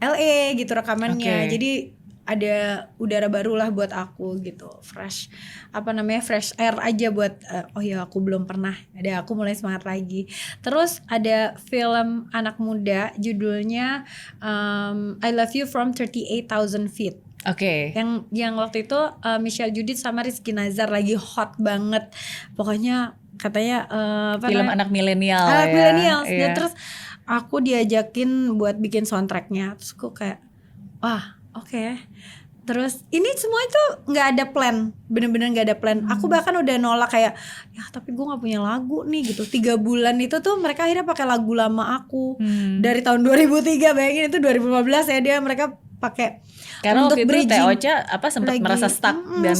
A: LA gitu rekamannya. Jadi ada udara baru lah buat aku gitu, fresh air aja buat oh ya aku belum pernah, ada aku mulai semangat lagi. Terus ada film anak muda judulnya I Love You from 38,000 Feet.
B: Oke.
A: Yang waktu itu Michelle Judith sama Rizky Nazar lagi hot banget. Pokoknya katanya
B: film anak milenial.
A: Anak milenial.
B: Iya.
A: Terus aku diajakin buat bikin soundtracknya. Terus aku kayak wah oke. Terus ini semua itu nggak ada plan, bener-bener nggak ada plan. Aku bahkan udah nolak kayak ya tapi gue nggak punya lagu nih gitu. 3 bulan itu tuh mereka akhirnya pakai lagu lama aku dari tahun 2003, bayangin itu 2015 ya mereka pakai.
B: Karena
A: untuk
B: waktu itu Teh
A: bridging
B: Ocha sempat merasa stuck dan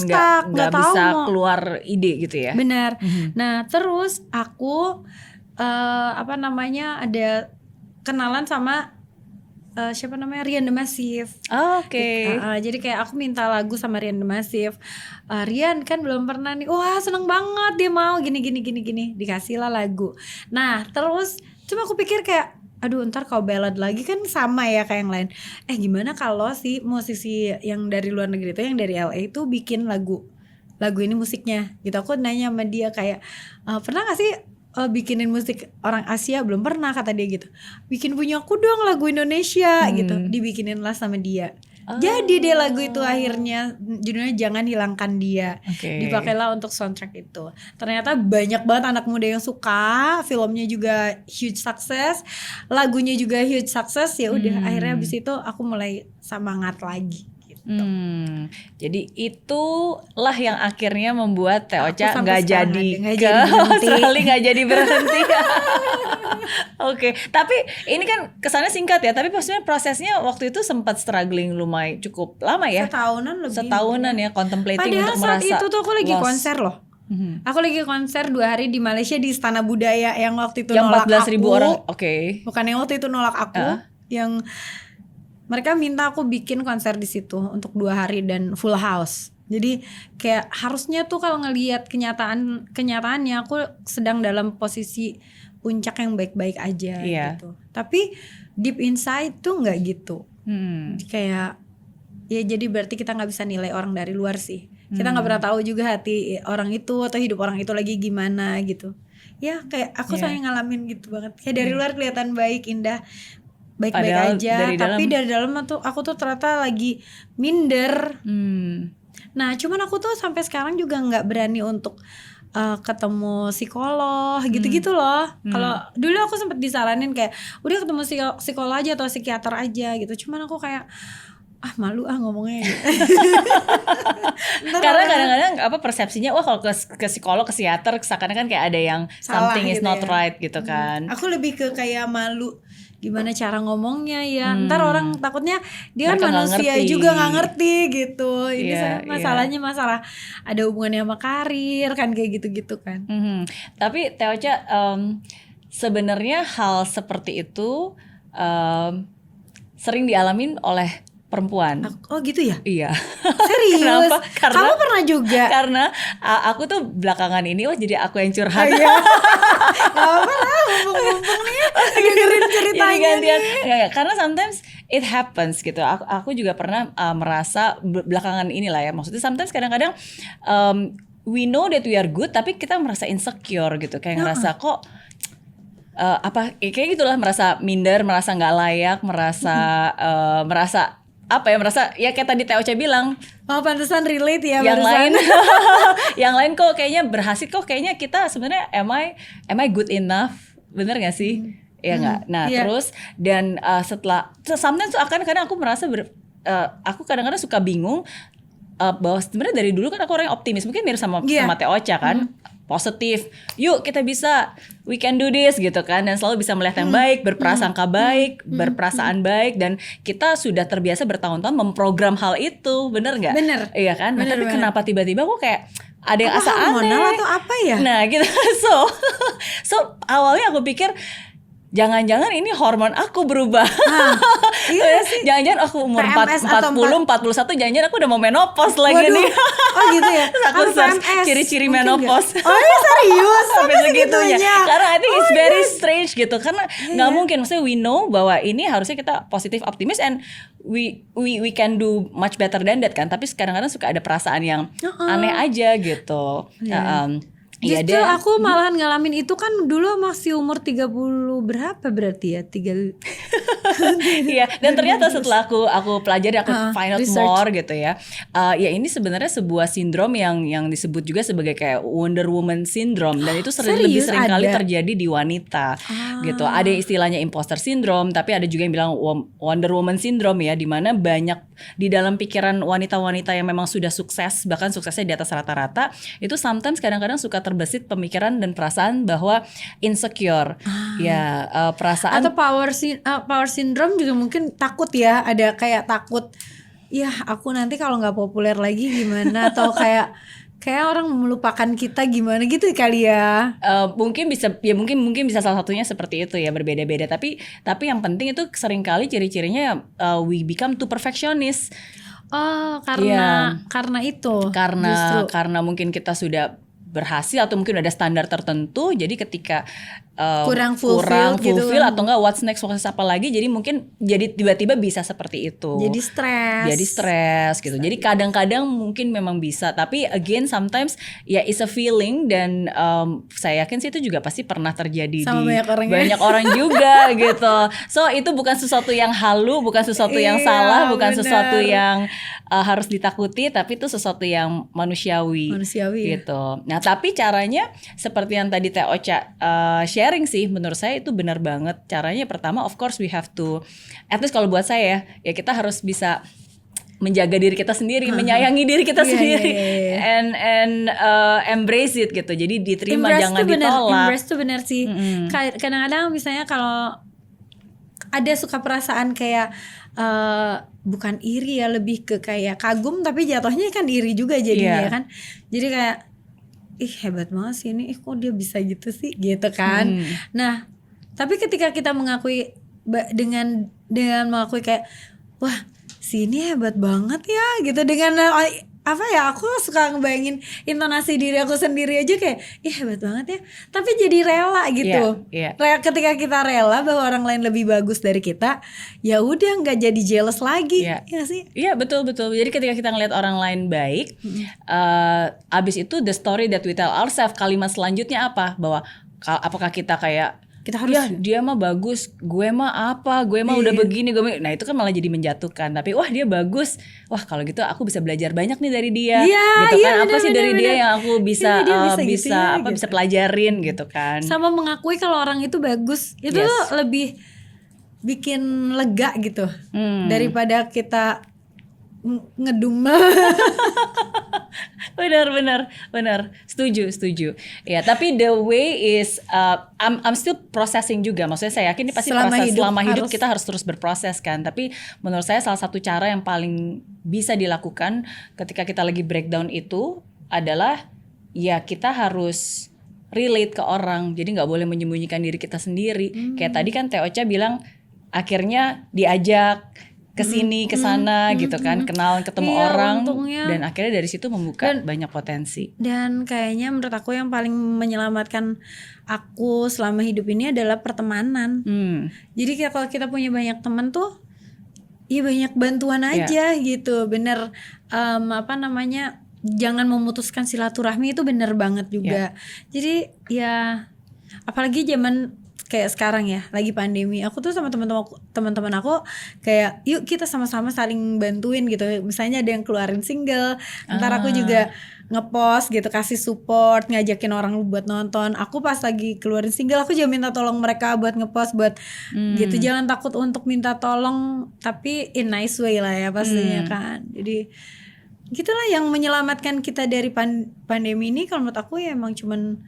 B: nggak bisa keluar ide gitu ya.
A: Benar. Nah terus aku ada kenalan sama siapa namanya, Rian The Massive.
B: Oke.
A: Jadi kayak aku minta lagu sama Rian The Massive. Rian kan belum pernah nih. Wah seneng banget dia mau gini. Dikasih lah lagu. Nah terus cuma aku pikir kayak aduh ntar kalau ballad lagi kan sama ya kayak yang lain. Gimana kalau si musisi yang dari luar negeri itu, yang dari LA itu bikin lagu ini musiknya gitu. Aku nanya sama dia kayak pernah gak sih bikinin musik orang Asia? Belum pernah kata dia gitu. Bikin punya aku dong lagu Indonesia gitu. Dibikinin lah sama dia. Jadi deh lagu itu akhirnya judulnya Jangan Hilangkan Dia. Dipakailah untuk soundtrack itu. Ternyata banyak banget anak muda yang suka. Filmnya juga huge success, lagunya juga huge success. Ya udah akhirnya abis itu aku mulai semangat lagi.
B: Jadi itulah yang akhirnya membuat Teh Ocha nggak jadi berhenti. Oke, tapi ini kan kesannya singkat ya, tapi maksudnya prosesnya waktu itu sempat struggling lumayan cukup lama ya. Setahunan ya contemplating.
A: Padahal
B: untuk merasa
A: saat itu tuh aku lagi
B: lost.
A: Konser loh. Aku lagi konser 2 hari di Malaysia di Istana Budaya yang waktu itu
B: yang
A: nolak
B: 14.000
A: aku.
B: orang.
A: Bukan yang waktu itu nolak aku, yang mereka minta aku bikin konser di situ untuk 2 hari dan full house. Jadi kayak harusnya tuh kalau ngelihat kenyataannya aku sedang dalam posisi puncak yang baik-baik aja gitu. Tapi deep inside tuh nggak gitu. Kayak ya jadi berarti kita nggak bisa nilai orang dari luar sih. Kita nggak pernah tahu juga hati orang itu atau hidup orang itu lagi gimana gitu. Ya kayak aku sayang ngalamin gitu banget. Kayak dari luar kelihatan baik, indah, baik-baik aja, tapi dari dalam tuh aku tuh ternyata lagi minder. Nah cuman aku tuh sampai sekarang juga nggak berani untuk ketemu psikolog gitu-gitu loh. Kalau dulu aku sempat disaranin kayak udah ketemu psikolog aja atau psikiater aja gitu. Cuman aku kayak malu ngomongnya gitu.
B: Karena kadang-kadang persepsinya kalau ke psikolog, ke psikiater seakan-akan kayak ada yang something is not right gitu kan.
A: Aku lebih ke kayak malu gimana cara ngomongnya ya. Ntar orang takutnya dia kan manusia juga nggak ngerti gitu. Ini masalahnya masalah ada hubungannya sama karir kan kayak gitu-gitu kan.
B: Tapi Teh Ocha sebenarnya hal seperti itu sering dialamin oleh perempuan.
A: Oh gitu ya?
B: Iya.
A: Serius?
B: Kenapa?
A: Kamu pernah juga?
B: Karena aku tuh belakangan ini jadi aku yang curhat.
A: Gak apa lah, mumpung nih dengerin ceritanya nih.
B: Karena sometimes it happens gitu. Aku juga pernah merasa belakangan inilah ya. Maksudnya sometimes kadang-kadang we know that we are good, tapi kita merasa insecure gitu. Kayak ngerasa kok kayak gitulah, merasa minder, merasa nggak layak, merasa ya kayak tadi Teh Ocha bilang,
A: pantesan relate ya
B: yang lain kok kayaknya berhasil, kok kayaknya kita sebenarnya am I good enough, bener nggak sih? Ya nggak. Nah terus dan setelah sometimes kadang aku merasa aku kadang-kadang suka bingung bahwa sebenarnya dari dulu kan aku orang yang optimis, mungkin mirip sama Teh Ocha kan. Positif, yuk kita bisa, we can do this gitu kan, dan selalu bisa melihat yang baik, berprasangka baik, berperasaan baik, dan kita sudah terbiasa bertahun-tahun memprogram hal itu, bener nggak?
A: Bener.
B: Iya kan. Bener, tapi kenapa tiba-tiba kok kayak ada yang asa aneh?
A: Atau apa ya?
B: Nah gitu, so awalnya aku pikir jangan-jangan ini hormon aku berubah.
A: Iya sih.
B: Jangan-jangan aku umur 40, 41, jangan-jangan aku udah mau menopause lagi nih.
A: Oh gitu ya.
B: Terus aku search ciri-ciri menopause.
A: Oh iya serius?
B: Sampai segitunya. Karena I think it's very strange crash gitu karena nggak mungkin, maksudnya we know bahwa ini harusnya kita positif optimis and we can do much better than that kan, tapi kadang-kadang suka ada perasaan yang aneh aja gitu.
A: Justru aku malahan ngalamin itu kan dulu masih umur 30 berapa berarti ya?
B: Iya, dan ternyata setelah aku pelajari, aku find out more gitu ya. Ya ini sebenarnya sebuah sindrom yang disebut juga sebagai kayak Wonder Woman syndrome, dan itu lebih sering kali terjadi di wanita gitu. Ada istilahnya imposter syndrome, tapi ada juga yang bilang Wonder Woman syndrome ya, di mana banyak di dalam pikiran wanita-wanita yang memang sudah sukses, bahkan suksesnya di atas rata-rata, itu sometimes kadang-kadang suka terbesit pemikiran dan perasaan bahwa insecure. Ya, perasaan
A: atau power syndrome juga mungkin takut ya, ada kayak takut ya aku nanti kalau nggak populer lagi gimana, atau kayak orang melupakan kita gimana gitu kali ya.
B: Mungkin bisa salah satunya seperti itu ya, berbeda-beda, tapi yang penting itu seringkali ciri-cirinya we become too perfectionist.
A: Karena itu.
B: Karena mungkin kita sudah berhasil atau mungkin ada standar tertentu, jadi ketika
A: kurang fulfill gitu,
B: atau enggak what's next apa lagi, jadi mungkin jadi tiba-tiba bisa seperti itu, jadi stres gitu. Jadi kadang-kadang mungkin memang bisa, tapi again sometimes ya it's a feeling, dan saya yakin sih itu juga pasti pernah terjadi
A: sama
B: di
A: banyak
B: orang juga gitu. So itu bukan sesuatu yang halu, bukan sesuatu yang salah, bukan sesuatu yang harus ditakuti, tapi itu sesuatu yang manusiawi gitu. Nah, tapi caranya seperti yang tadi Teh Ocha sharing sih, menurut saya itu benar banget. Caranya pertama of course we have to, at least kalau buat saya ya kita harus bisa menjaga diri kita sendiri, menyayangi diri kita sendiri, and embrace it gitu. Jadi diterima, jangan ditolak.
A: Embrace tuh bener sih. Kadang-kadang misalnya kalau ada suka perasaan kayak bukan iri ya, lebih ke kayak kagum, tapi jatuhnya kan iri juga jadinya kan. Jadi kayak hebat banget sih ini, kok dia bisa gitu sih gitu kan. Nah, tapi ketika kita mengakui dengan mengakui kayak wah si ini hebat banget ya gitu, dengan aku suka ngebayangin intonasi diri aku sendiri aja kayak hebat banget ya, tapi jadi rela gitu. Ketika kita rela bahwa orang lain lebih bagus dari kita, ya udah nggak jadi jealous lagi. Ya sih.
B: Iya, betul. Jadi ketika kita ngelihat orang lain baik, abis itu the story that we tell ourselves, kalimat selanjutnya apa? Bahwa apakah kita kayak
A: kita harus,
B: ya dia mah bagus, gue mah udah begini, nah itu kan malah jadi menjatuhkan. Tapi wah dia bagus, wah kalau gitu aku bisa belajar banyak nih dari dia, gitu kan. Apa sih dari dia yang aku bisa bisa pelajarin gitu kan.
A: Sama mengakui kalau orang itu bagus, itu lebih bikin lega gitu, daripada kita ngedumel.
B: benar, setuju. Ya, tapi the way is I'm still processing juga. Maksudnya saya yakin ini pasti selama hidup kita harus terus berproses kan. Tapi menurut saya salah satu cara yang paling bisa dilakukan ketika kita lagi breakdown itu adalah ya kita harus relate ke orang. Jadi nggak boleh menyembunyikan diri kita sendiri. Kayak tadi kan Teh Ocha bilang akhirnya diajak kesini kesana gitu kan, ketemu orang, untungnya, dan akhirnya dari situ membuka banyak potensi.
A: Dan kayaknya menurut aku yang paling menyelamatkan aku selama hidup ini adalah pertemanan. Jadi kalau kita punya banyak teman tuh ya banyak bantuan aja gitu. Bener jangan memutuskan silaturahmi, itu bener banget juga. Jadi ya apalagi zaman kayak sekarang ya, lagi pandemi, aku tuh sama teman-teman aku kayak yuk kita sama-sama saling bantuin gitu. Misalnya ada yang keluarin single, ntar aku juga ngepost gitu, kasih support, ngajakin orang buat nonton. Aku pas lagi keluarin single, aku juga minta tolong mereka buat ngepost, buat gitu. Jangan takut untuk minta tolong, tapi in nice way lah ya pastinya kan. Jadi gitulah yang menyelamatkan kita dari pandemi ini. Kalau menurut aku ya emang cuman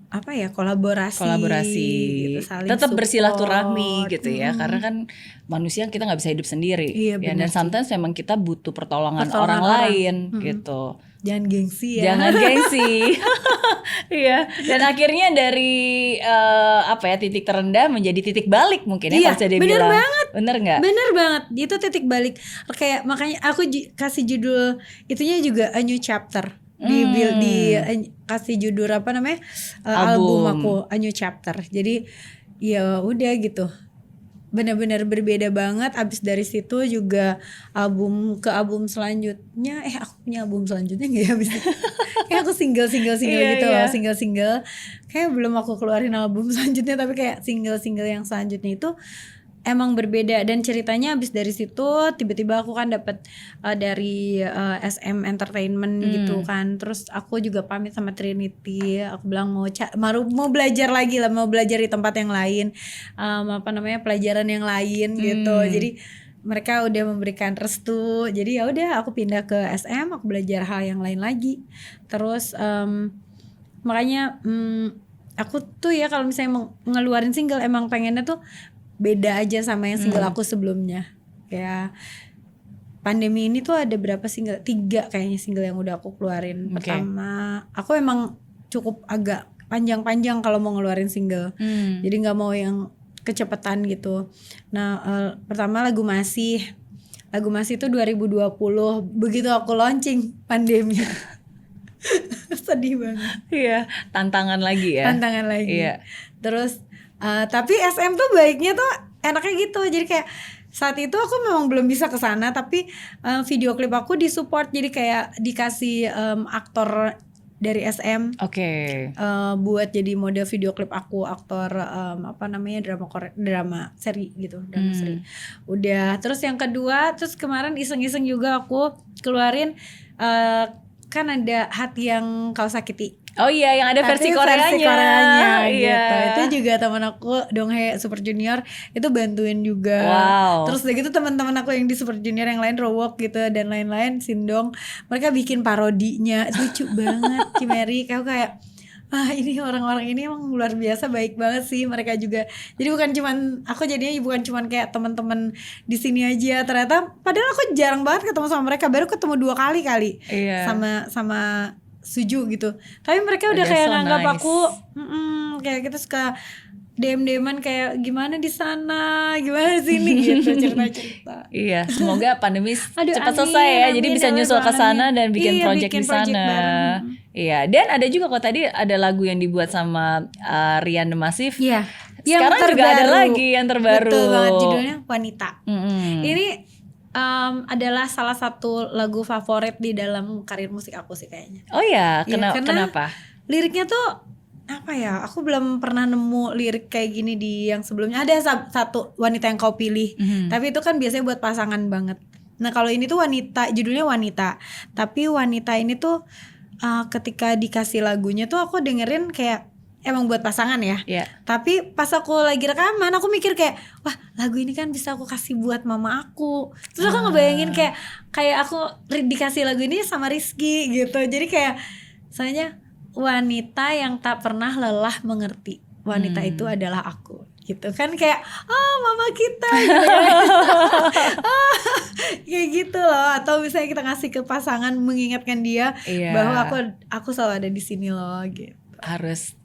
A: kolaborasi gitu,
B: tetap bersilaturahmi gitu ya, karena kan manusia kita nggak bisa hidup sendiri ya, dan sometimes memang kita butuh pertolongan orang lain gitu.
A: Jangan gengsi ya.
B: Iya. Dan akhirnya dari titik terendah menjadi titik balik mungkin ya, kalau saya bilang. Bener nggak?
A: Bener banget, itu titik balik. Kayak makanya aku kasih judul itunya juga A New Chapter. kasih judul apa namanya
B: Album.
A: album aku A New Chapter. Jadi ya udah gitu, benar-benar berbeda banget. Abis dari situ juga album selanjutnya, aku punya album selanjutnya nggak ya abis itu? Kayak aku single gitu loh, single. Kayak belum aku keluarin album selanjutnya, tapi kayak single yang selanjutnya itu emang berbeda. Dan ceritanya abis dari situ tiba-tiba aku kan dapet dari SM Entertainment gitu kan. Terus aku juga pamit sama Trinity. Aku bilang mau belajar lagi lah, mau belajar di tempat yang lain, pelajaran yang lain gitu. Jadi mereka udah memberikan restu. Jadi ya udah aku pindah ke SM, aku belajar hal yang lain lagi. Terus makanya aku tuh ya kalau misalnya ngeluarin single emang pengennya tuh beda aja sama yang single aku sebelumnya. Kayak pandemi ini tuh ada berapa single? 3 kayaknya single yang udah aku keluarin. Pertama, aku emang cukup agak panjang-panjang kalau mau ngeluarin single. Jadi gak mau yang kecepatan gitu. Nah pertama lagu Masih itu 2020. Begitu aku launching pandemi. Sedih banget.
B: Iya, tantangan lagi ya. Iya.
A: Terus tapi SM tuh baiknya tuh enaknya gitu. Jadi kayak saat itu aku memang belum bisa ke sana, tapi video klip aku disupport. Jadi kayak dikasih aktor dari SM. Buat jadi model video klip aku, aktor drama seri gitu, drama seri. Udah, terus yang kedua, terus kemarin iseng-iseng juga aku keluarin kan ada Hati Yang Kau Sakiti.
B: Oh iya, yang ada versi Koreanya
A: gitu. Itu juga teman aku Donghae Super Junior itu bantuin juga. Terus udah gitu teman-teman aku yang di Super Junior yang lain, Rowok gitu dan lain-lain, Sindong, mereka bikin parodinya lucu banget. Cimeri kayak ini orang-orang ini emang luar biasa, baik banget sih mereka juga. Jadi bukan cuman kayak teman-teman di sini aja. Ternyata padahal aku jarang banget ketemu sama mereka, baru ketemu 2 kali sama Suju gitu. Tapi mereka udah kayak nganggap aku kayak kita suka DM-DMan kayak gimana di sana, gimana di sini gitu, cerita-cerita.
B: Iya, semoga pandemi cepat selesai ya. Jadi bisa nyusul ke sana dan bikin project di sana. Iya, dan ada juga kok tadi ada lagu yang dibuat sama Rian The Massive.
A: Iya.
B: Sekarang juga ada lagi yang terbaru.
A: Betul banget, judulnya Wanita. Ini adalah salah satu lagu favorit di dalam karir musik aku sih kayaknya.
B: Oh ya, kenapa?
A: Liriknya tuh apa ya? Aku belum pernah nemu lirik kayak gini di yang sebelumnya. Ada satu Wanita Yang Kau Pilih, tapi itu kan biasanya buat pasangan banget. Nah kalau ini tuh wanita, judulnya Wanita. Tapi wanita ini tuh ketika dikasih lagunya tuh aku dengerin kayak emang buat pasangan ya. Tapi pas aku lagi rekaman aku mikir kayak, wah lagu ini kan bisa aku kasih buat mama aku. Terus aku ngebayangin kayak aku dikasih lagu ini sama Rizky gitu. Jadi kayak soalnya wanita yang tak pernah lelah mengerti. Wanita itu adalah aku gitu kan, kayak mama kita gitu ya. Kayak gitu loh. Atau misalnya kita ngasih ke pasangan mengingatkan dia bahwa aku selalu ada di sini loh gitu.
B: Harus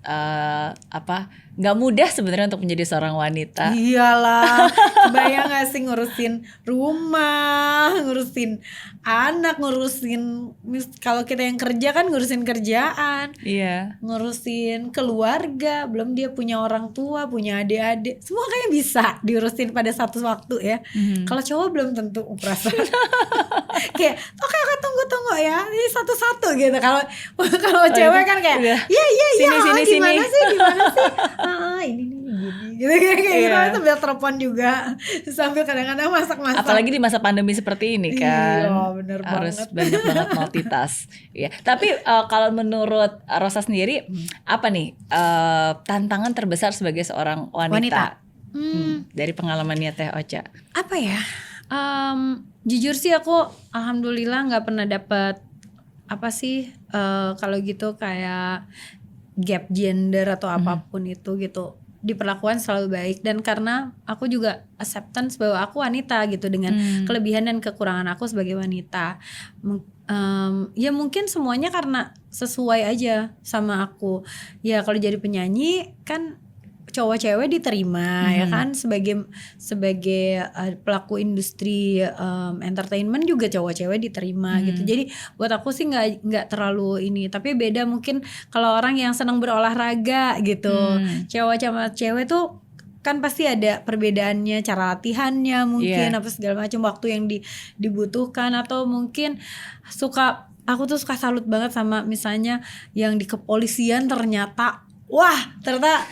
B: nggak mudah sebenarnya untuk menjadi seorang wanita.
A: Iyalah, kebayang gak sih ngurusin rumah, ngurusin anak, kalau kita yang kerja kan ngurusin kerjaan, ngurusin keluarga, belum dia punya orang tua, punya adik-adik, semua kayaknya bisa diurusin pada satu waktu ya. Kalau cowok belum tentu perasaan. Kayak oke, tunggu ya, ini satu-satu gitu. Kalau cewek kan kayak
B: sini.
A: Gimana sih ini gini gitu kayak sambil telepon juga, sambil kadang-kadang masak.
B: Apalagi di masa pandemi seperti ini kan.
A: Iya, bener
B: harus
A: banget.
B: banyak banget multitask. Iya. Tapi kalau menurut Rosa sendiri apa nih tantangan terbesar sebagai seorang wanita? Dari pengalamannya Teh Ocha.
A: Apa ya? Jujur sih aku alhamdulillah nggak pernah dapat kalau gitu kayak gap gender atau apapun itu gitu. Diperlakukan selalu baik, dan karena aku juga acceptance bahwa aku wanita gitu, dengan kelebihan dan kekurangan aku sebagai wanita. Ya mungkin semuanya karena sesuai aja sama aku. Ya kalau jadi penyanyi kan cowok cewek diterima ya kan, sebagai pelaku industri entertainment juga cowok cewek diterima gitu. Jadi buat aku sih nggak terlalu ini, tapi beda mungkin kalau orang yang senang berolahraga gitu, cowok sama cewek tuh kan pasti ada perbedaannya, cara latihannya mungkin apa segala macam, waktu yang dibutuhkan, atau mungkin aku tuh suka salut banget sama misalnya yang di kepolisian, ternyata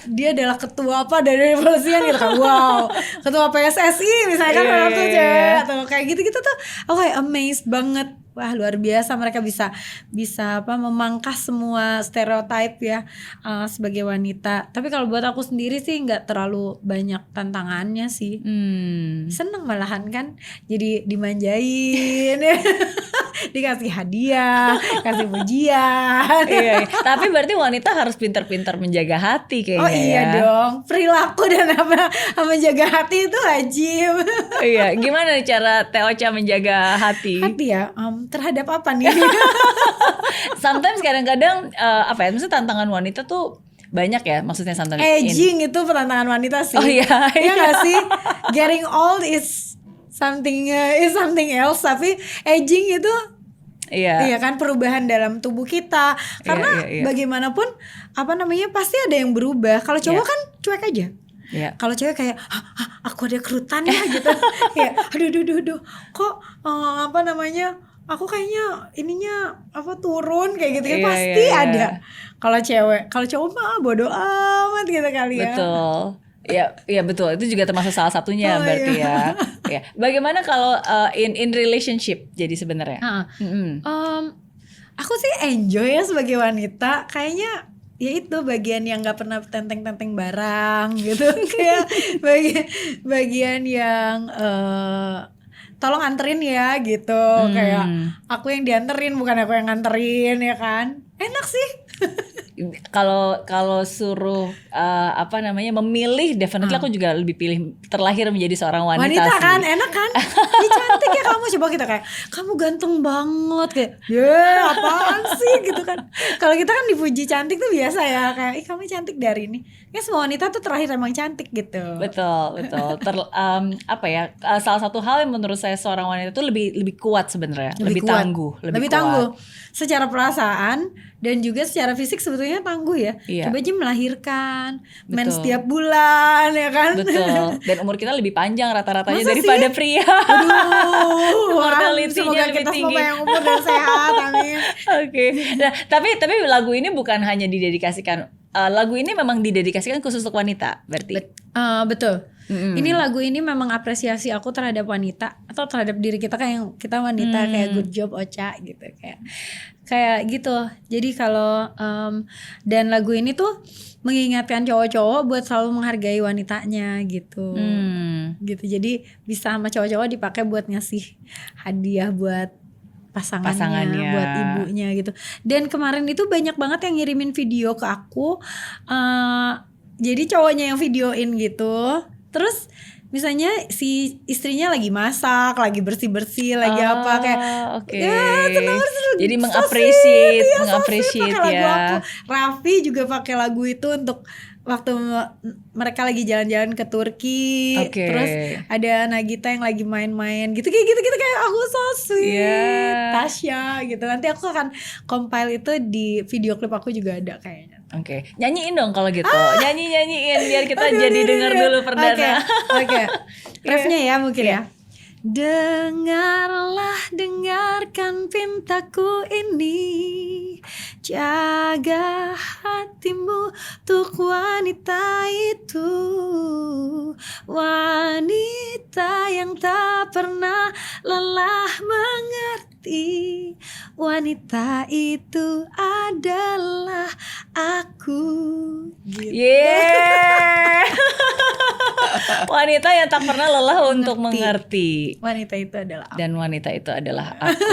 A: dia adalah ketua apa dari kepolisian gitu kan, wow, ketua PSSI misalnya kan, orang tuh cewek atau kayak gitu-gitu tuh aku kayak amazed banget. Wah, luar biasa, mereka bisa memangkas semua stereotip ya sebagai wanita. Tapi kalau buat aku sendiri sih nggak terlalu banyak tantangannya sih. Seneng malahan kan, jadi dimanjain dikasih hadiah, kasih pujian.
B: Iya. Tapi berarti wanita harus pintar-pintar menjaga hati kayaknya.
A: Oh iya dong, perilaku dan menjaga hati itu wajib.
B: Iya, gimana nih cara Teh Ocha menjaga hati?
A: Hati ya, terhadap apa nih?
B: Sometimes kadang-kadang maksudnya tantangan wanita tuh banyak ya, maksudnya sometimes
A: aging itu tantangan wanita sih.
B: Oh iya.
A: Iya nggak sih? Getting old is something else, tapi aging itu iya kan, perubahan dalam tubuh kita. Karena bagaimanapun pasti ada yang berubah. Kalau cowok kan cuek aja. Kalau cewek kayak aku ada kerutan ya gitu. Ya, aduh kok aku kayaknya ininya turun kayak gitu kan, pasti ada. Kalau cowok mah bodo amat gitu kali ya.
B: Betul. Ya betul, itu juga termasuk salah satunya berarti ya. Bagaimana kalau in relationship jadi sebenarnya?
A: Aku sih enjoy ya sebagai wanita, kayaknya ya itu bagian yang nggak pernah tenteng-tenteng barang gitu. Kayak bagian yang tolong anterin ya gitu, kayak aku yang dianterin bukan aku yang nganterin ya kan, enak sih.
B: Kalau suruh memilih, definitely aku juga lebih pilih terlahir menjadi seorang wanita sih.
A: Kan enak kan, ih cantik ya kamu, coba kita kayak kamu ganteng banget, kayak apaan sih gitu kan. Kalau kita kan dipuji cantik tuh biasa ya, kayak ih kamu cantik dari ini. Ya semua wanita tuh terlahir emang cantik gitu.
B: Betul. Salah satu hal yang menurut saya seorang wanita tuh lebih kuat sebenarnya, lebih tangguh, lebih tangguh
A: secara perasaan dan juga secara fisik sebetulnya tangguh ya. Coba aja melahirkan, mens setiap bulan ya kan.
B: Betul. Dan umur kita lebih panjang rata-ratanya daripada pria.
A: Aduh,
B: mortality-nya lebih tinggi.
A: Semoga kita semua yang umur dan sehat, amin.
B: Oke. Nah, tapi lagu ini bukan hanya didedikasikan. Lagu ini memang didedikasikan khusus untuk wanita, berarti.
A: Betul. Ini lagu ini memang apresiasi aku terhadap wanita atau terhadap diri kita, kayak kita wanita, kayak good job Ocha gitu, kayak gitu. Jadi kalau dan lagu ini tuh mengingatkan cowok-cowok buat selalu menghargai wanitanya gitu. Gitu. Jadi bisa sama cowok-cowok dipakai buat ngasih hadiah buat pasangannya, buat ibunya gitu. Dan kemarin itu banyak banget yang ngirimin video ke aku. Jadi cowoknya yang videoin gitu. Terus misalnya si istrinya lagi masak, lagi bersih-bersih, lagi apa kayak
B: jadi mengapresiasi ya.
A: Raffi juga pakai lagu itu untuk waktu mereka lagi jalan-jalan ke Turki. Terus ada Nagita yang lagi main-main gitu kayak aku so sweet. Tasya gitu. Nanti aku akan compile itu di video klip aku juga ada kayaknya.
B: Nyanyiin dong kalau gitu. Nyanyiin biar kita jadi dengar dulu perdana.
A: Refnya ya mungkin ya. Dengarkan pintaku ini, jaga hatimu untuk wanita itu, wanita yang tak pernah lelah mengerti, wanita itu adalah aku.
B: Wanita yang tak pernah lelah untuk mengerti.
A: Wanita itu adalah aku.
B: Dan wanita itu adalah aku.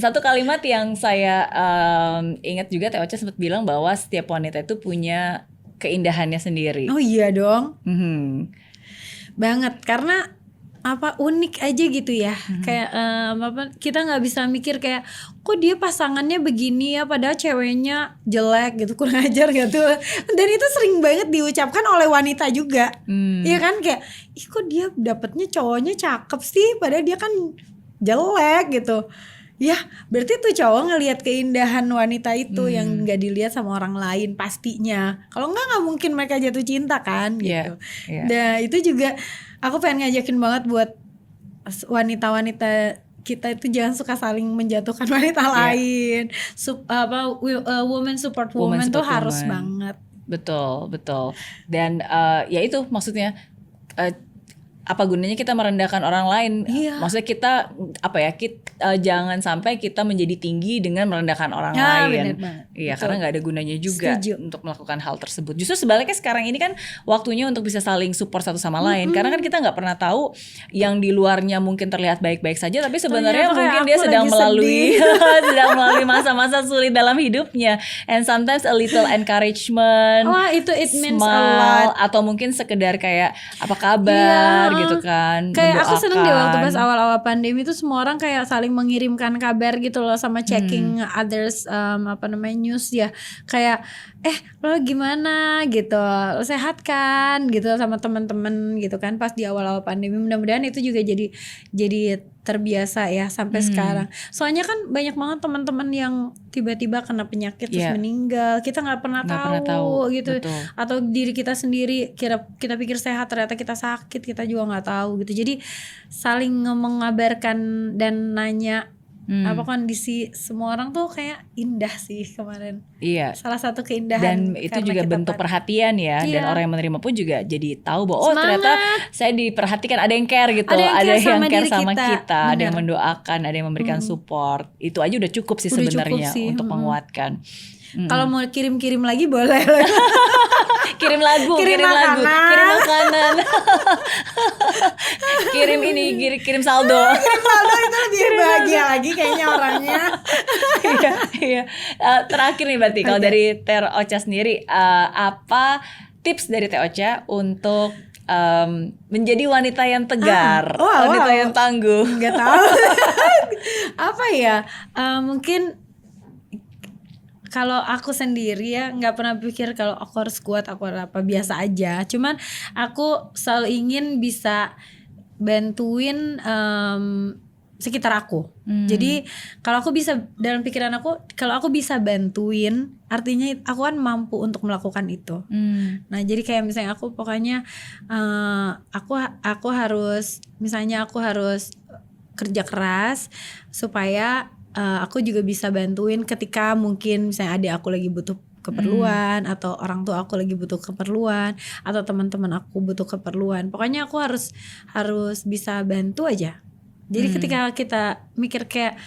B: Satu kalimat yang saya ingat juga, Teh Ocha sempat bilang bahwa setiap wanita itu punya keindahannya sendiri.
A: Oh iya dong. Banget, karena unik aja gitu ya. Kayak kita nggak bisa mikir kayak kok dia pasangannya begini ya, padahal ceweknya jelek gitu, kurang ajar gitu. Dan itu sering banget diucapkan oleh wanita juga. Iya kan, kayak ih kok dia dapetnya cowoknya cakep sih, padahal dia kan jelek gitu. Ya berarti tuh cowok ngelihat keindahan wanita itu yang nggak dilihat sama orang lain pastinya. Kalau nggak mungkin mereka jatuh cinta kan gitu. Nah itu juga aku pengen ngajakin banget buat wanita-wanita kita itu jangan suka saling menjatuhkan wanita lain. Woman support woman tuh harus banget.
B: Betul. Dan ya itu maksudnya. Apa gunanya kita merendahkan orang lain? Maksudnya kita jangan sampai kita menjadi tinggi dengan merendahkan orang lain. Iya, karena nggak ada gunanya juga untuk melakukan hal tersebut. Justru sebaliknya sekarang ini kan waktunya untuk bisa saling support satu sama lain. Karena kan kita nggak pernah tahu yang di luarnya mungkin terlihat baik-baik saja, tapi sebenarnya mungkin dia sedang melalui masa-masa sulit dalam hidupnya. And sometimes a little encouragement,
A: it means
B: smile,
A: a lot.
B: atau mungkin sekedar kayak apa kabar gitu kan.
A: Kayak aku seneng deh waktu pas awal-awal pandemi itu semua orang kayak saling mengirimkan kabar gitu loh, sama checking others news ya. Kayak lo gimana gitu, lo sehat kan gitu sama teman-teman gitu kan pas di awal-awal pandemi. Mudah-mudahan itu juga jadi terbiasa ya sampai sekarang. Soalnya kan banyak banget teman-teman yang tiba-tiba kena penyakit terus meninggal. Kita nggak pernah tahu gitu.
B: Betul.
A: Atau diri kita sendiri kita pikir sehat ternyata kita sakit, kita juga nggak tahu gitu. Jadi saling mengabarkan dan nanya apa kondisi semua orang tuh kayak indah sih kemarin.
B: Iya.
A: Salah satu keindahan.
B: Dan itu juga bentuk perhatian ya. Dan orang yang menerima pun juga jadi tahu bahwa
A: semangat.
B: Ternyata saya diperhatikan, ada yang care gitu, ada yang care sama kita, ada yang mendoakan, ada yang memberikan support. Itu aja udah cukup sih sebenarnya untuk menguatkan.
A: Kalau mau kirim-kirim lagi boleh.
B: Kirim lagu, kirim makanan. kirim saldo.
A: Kirim saldo itu lebih bahagia lagi kayaknya orangnya.
B: Iya. Terakhir nih berarti kalau dari Teh Ocha sendiri, apa tips dari Teh Ocha untuk menjadi wanita yang tegar, wanita yang tangguh?
A: Nggak tahu. Apa ya? Mungkin kalau aku sendiri ya nggak pernah pikir kalau aku harus kuat, aku harus apa, biasa aja. Cuman aku selalu ingin bisa bantuin sekitar aku. Jadi kalau aku bisa, dalam pikiran aku, kalau aku bisa bantuin, artinya aku kan mampu untuk melakukan itu. Nah jadi kayak misalnya aku pokoknya aku harus, misalnya aku harus kerja keras supaya aku juga bisa bantuin ketika mungkin misalnya adik aku lagi butuh keperluan, atau orang tua aku lagi butuh keperluan, atau teman-teman aku butuh keperluan. Pokoknya aku harus bisa bantu aja. Jadi ketika kita mikir kayak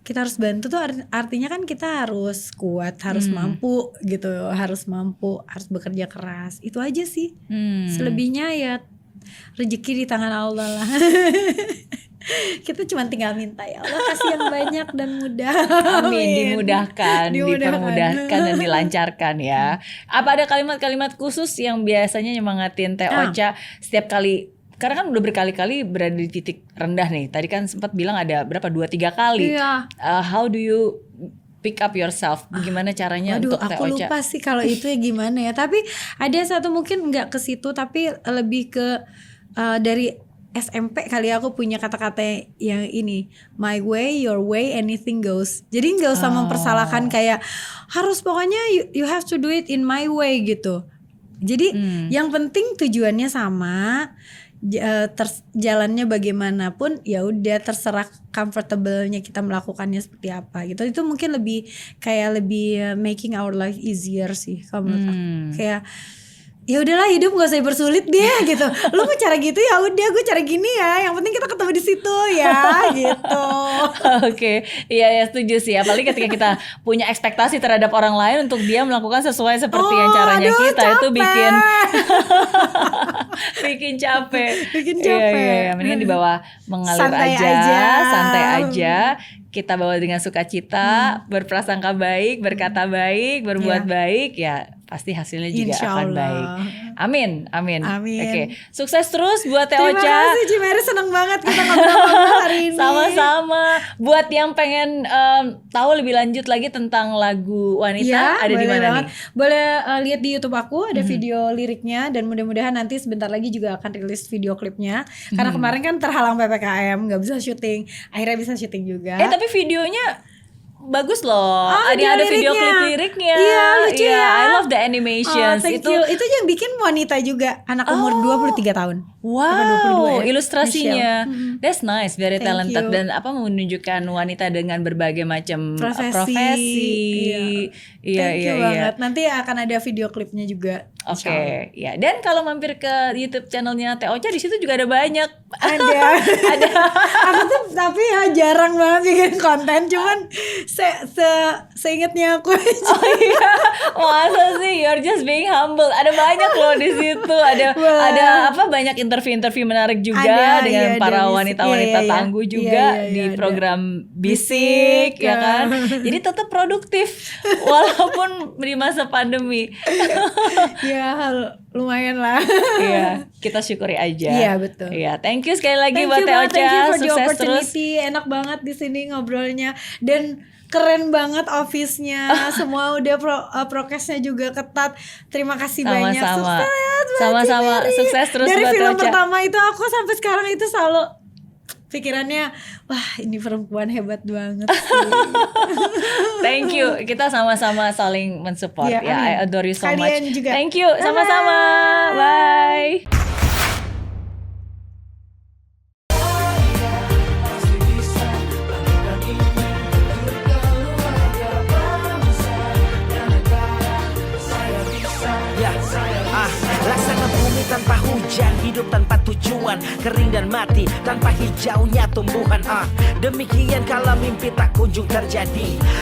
A: kita harus bantu tuh artinya kan kita harus kuat, harus mampu gitu, harus bekerja keras. Itu aja sih. Selebihnya ya rezeki di tangan Allah lah. Kita cuma tinggal minta, ya Allah kasih yang banyak dan mudah.
B: Amin, dipermudahkan dan dilancarkan ya. Apa ada kalimat-kalimat khusus yang biasanya nyemangatin Teh Ocha setiap kali? Karena kan udah berkali-kali berada di titik rendah nih. Tadi kan sempat bilang ada berapa 2-3 kali. How do you pick up yourself? Gimana caranya untuk Teh Ocha?
A: Aku lupa sih kalau itu ya gimana ya. Tapi ada satu mungkin nggak ke situ, tapi lebih ke dari SMP kali aku punya kata-kata yang ini, my way, your way, anything goes. Jadi nggak usah mempersalahkan kayak harus pokoknya you have to do it in my way gitu. Jadi yang penting tujuannya sama, jalannya bagaimanapun ya udah terserah comfortable-nya kita melakukannya seperti apa gitu. Itu mungkin lebih making our life easier sih kalau menurut aku. Kayak ya udahlah, hidup gak usah dipersulit deh gitu. Lu mau cara gitu ya udah, gue cara gini ya. Yang penting kita ketemu di situ ya gitu.
B: Oke, iya setuju sih. Apalagi ketika kita punya ekspektasi terhadap orang lain untuk dia melakukan sesuai seperti yang caranya kita, capek. Itu bikin capek. Iya. Mendingan dibawa mengalir santai aja. Kita bawa dengan sukacita, berprasangka baik, berkata baik, berbuat baik ya. pasti hasilnya juga
A: Insya
B: akan
A: Allah.
B: baik. Amin, amin.
A: Amin.
B: Oke, sukses terus buat Teh
A: Terima
B: Ocha.
A: kasih Cimeri, seneng banget kita ngobrol-ngobrol hari ini.
B: Sama-sama. Buat yang pengen tahu lebih lanjut lagi tentang lagu Wanita,
A: Ya,
B: ada di
A: boleh
B: mana
A: banget.
B: nih?
A: Boleh lihat di YouTube aku ada video liriknya, dan mudah-mudahan nanti sebentar lagi juga akan rilis video klipnya. Karena kemarin kan terhalang PPKM, nggak bisa syuting. Akhirnya bisa syuting juga.
B: Tapi videonya bagus loh.
A: Oh,
B: Ada video
A: liriknya.
B: klip liriknya.
A: Iya, lucu ya.
B: I love the
A: Oh,
B: animations.
A: thank you. Itu yang bikin Wanita juga, anak umur 23 tahun.
B: Wow,
A: 22 ya?
B: ilustrasinya. That's nice, very
A: Thank
B: talented.
A: you.
B: Dan menunjukkan wanita dengan berbagai macam
A: Profesi.
B: profesi. Iya,
A: Thank you banget. Nanti akan ada video klipnya juga.
B: Oke, ya. Dan kalau mampir ke YouTube channelnya Teh Ocha, di situ juga ada banyak.
A: Ada.
B: Ada.
A: Aku tuh tapi ya jarang banget bikin konten, cuman seingetnya aku aja.
B: Oh iya, masa sih? You're just being humble. Ada banyak loh di situ. Ada banyak interview menarik juga
A: Ada,
B: dengan
A: iya,
B: para
A: ada
B: wanita-wanita
A: iya,
B: tangguh
A: iya.
B: juga
A: Iya,
B: di
A: ada.
B: program Bisik, ya kan? Jadi tetap produktif walaupun di masa pandemi.
A: Ya lumayan lah.
B: Iya, kita syukuri aja.
A: Iya, betul.
B: Iya, thank you sekali lagi
A: Thank
B: buat
A: you
B: Teh
A: banget, thank you
B: Ocha.
A: for the
B: Sukses terus.
A: opportunity. Enak banget di sini ngobrolnya, dan keren banget office-nya. Semua udah prokesnya juga ketat. Terima kasih banyak.
B: Sama-sama.
A: Sukses buat
B: Sama-sama.
A: Cimeri.
B: Sukses terus
A: Dari
B: buat Teh
A: film
B: Ocha.
A: pertama itu aku sampai sekarang itu selalu pikirannya, wah ini perempuan hebat banget sih.
B: Thank you. Kita sama-sama saling mensupport
A: Iya,
B: ya.
A: amin.
B: I adore you so
A: Kalian
B: much.
A: juga.
B: Thank you. Sama-sama. Bye.
C: Laksana bumi tanpa hujan, hidup tanpa tujuan, kering dan mati tanpa hijaunya tumbuhan. Demikian kalau mimpi tak kunjung terjadi.